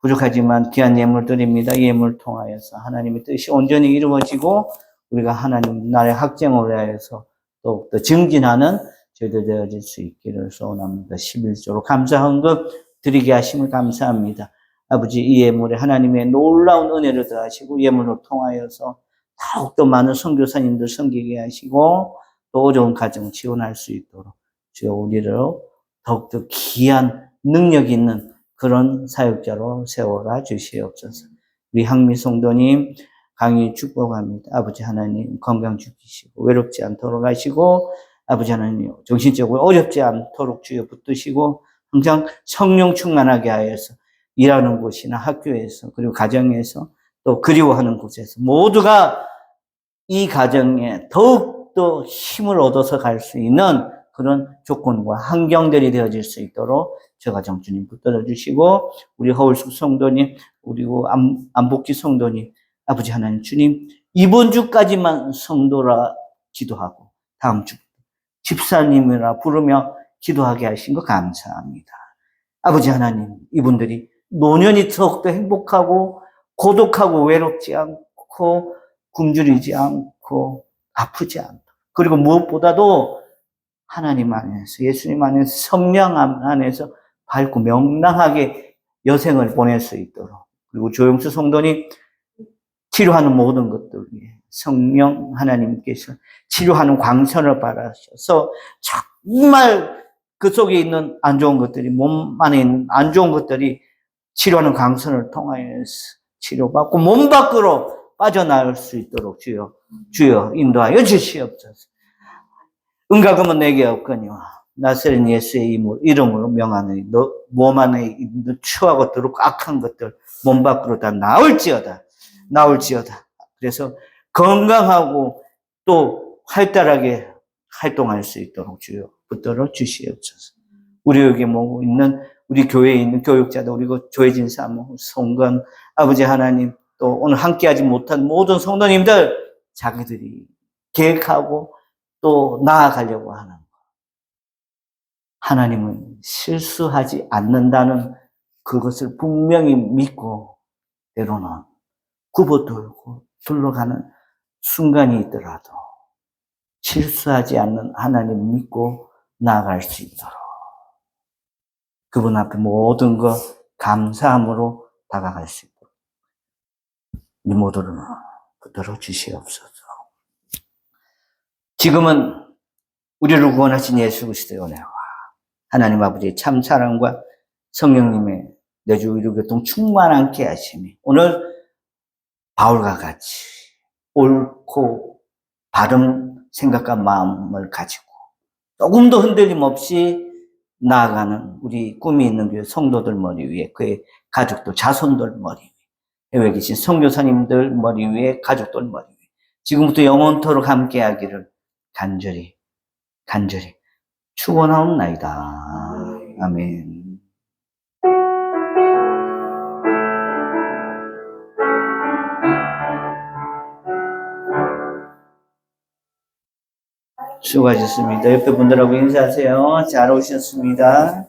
부족하지만 귀한 예물 드립니다. 이 예물 통하여서 하나님의 뜻이 온전히 이루어지고 우리가 하나님 나라의 확장을 위하여서 더욱더 증진하는 저희들 되어질 수 있기를 소원합니다. 11조로 감사 헌금 드리게 하심을 감사합니다. 아버지, 이 예물에 하나님의 놀라운 은혜를 더하시고 예물을 통하여서 더욱더 많은 선교사님들 섬기게 하시고 또 어려운 가정 지원할 수 있도록 주여 우리를 더욱더 귀한 능력 있는 그런 사역자로 세워가 주시옵소서. 우리 항미 성도님 강의 축복합니다. 아버지 하나님 건강 주시고 외롭지 않도록 하시고 아버지 하나님 정신적으로 어렵지 않도록 주여 붙드시고 항상 성령 충만하게 하여서 일하는 곳이나 학교에서 그리고 가정에서 또 그리워하는 곳에서 모두가 이 가정에 더욱더 힘을 얻어서 갈 수 있는 그런 조건과 환경들이 되어질 수 있도록 저 가정 주님 붙들어 주시고 우리 허울숙 성도님 그리고 안복지 성도님 아버지 하나님 주님 이번 주까지만 성도라 기도하고 다음 주 집사님이라 부르며 기도하게 하신 거 감사합니다. 아버지 하나님 이분들이 노년이 더욱더 행복하고 고독하고 외롭지 않고 굶주리지 않고 아프지 않고 그리고 무엇보다도 하나님 안에서 예수님 안에서 성령 안에서 밝고 명랑하게 여생을 보낼 수 있도록 그리고 조영수 성도님 치료하는 모든 것들 위해 성령 하나님께서 치료하는 광선을 바라셔서 정말 그 속에 있는 안 좋은 것들이 몸 안에 있는 안 좋은 것들이 치료하는 광선을 통하여서 치료받고 몸 밖으로 빠져나올 수 있도록 주여 인도하여 주시옵소서. 은가금은 내게 없거니와 나세린 예수의 이름으로 명하노니 너 몸 안에 있는 추하고 더럽고 악한 것들 몸 밖으로 다 나올지어다. 그래서 건강하고 또 활달하게 활동할 수 있도록 주여 붙들어 주시옵소서. 우리에게 뭐 있는 우리 교회에 있는 교육자들 그리고 조혜진 사모, 송건 아버지 하나님 또 오늘 함께하지 못한 모든 성도님들 자기들이 계획하고 또 나아가려고 하는 것. 하나님은 실수하지 않는다는 그것을 분명히 믿고 때로는 굽어돌고 둘러가는 순간이 있더라도 실수하지 않는 하나님 믿고 나아갈 수 있도록 그분 앞에 모든 것 감사함으로 다가갈 수 있도록 우리 모두를 붙들어 주시옵소서. 지금은 우리를 구원하신 예수 그리스도의 은혜와 하나님 아버지의 참 사랑과 성령님의 내주 의료교통 충만하게 하심이 오늘 바울과 같이 옳고 바른 생각과 마음을 가지고 조금도 흔들림 없이 나아가는 우리 꿈이 있는 교회 성도들 머리 위에 그의 가족들 자손들 머리 위에 해외에 계신 선교사님들 머리 위에 가족들 머리 위에 지금부터 영원토록 함께하기를 간절히 축원하옵나이다. 아멘. 수고하셨습니다. 옆에 분들하고 인사하세요. 잘 오셨습니다.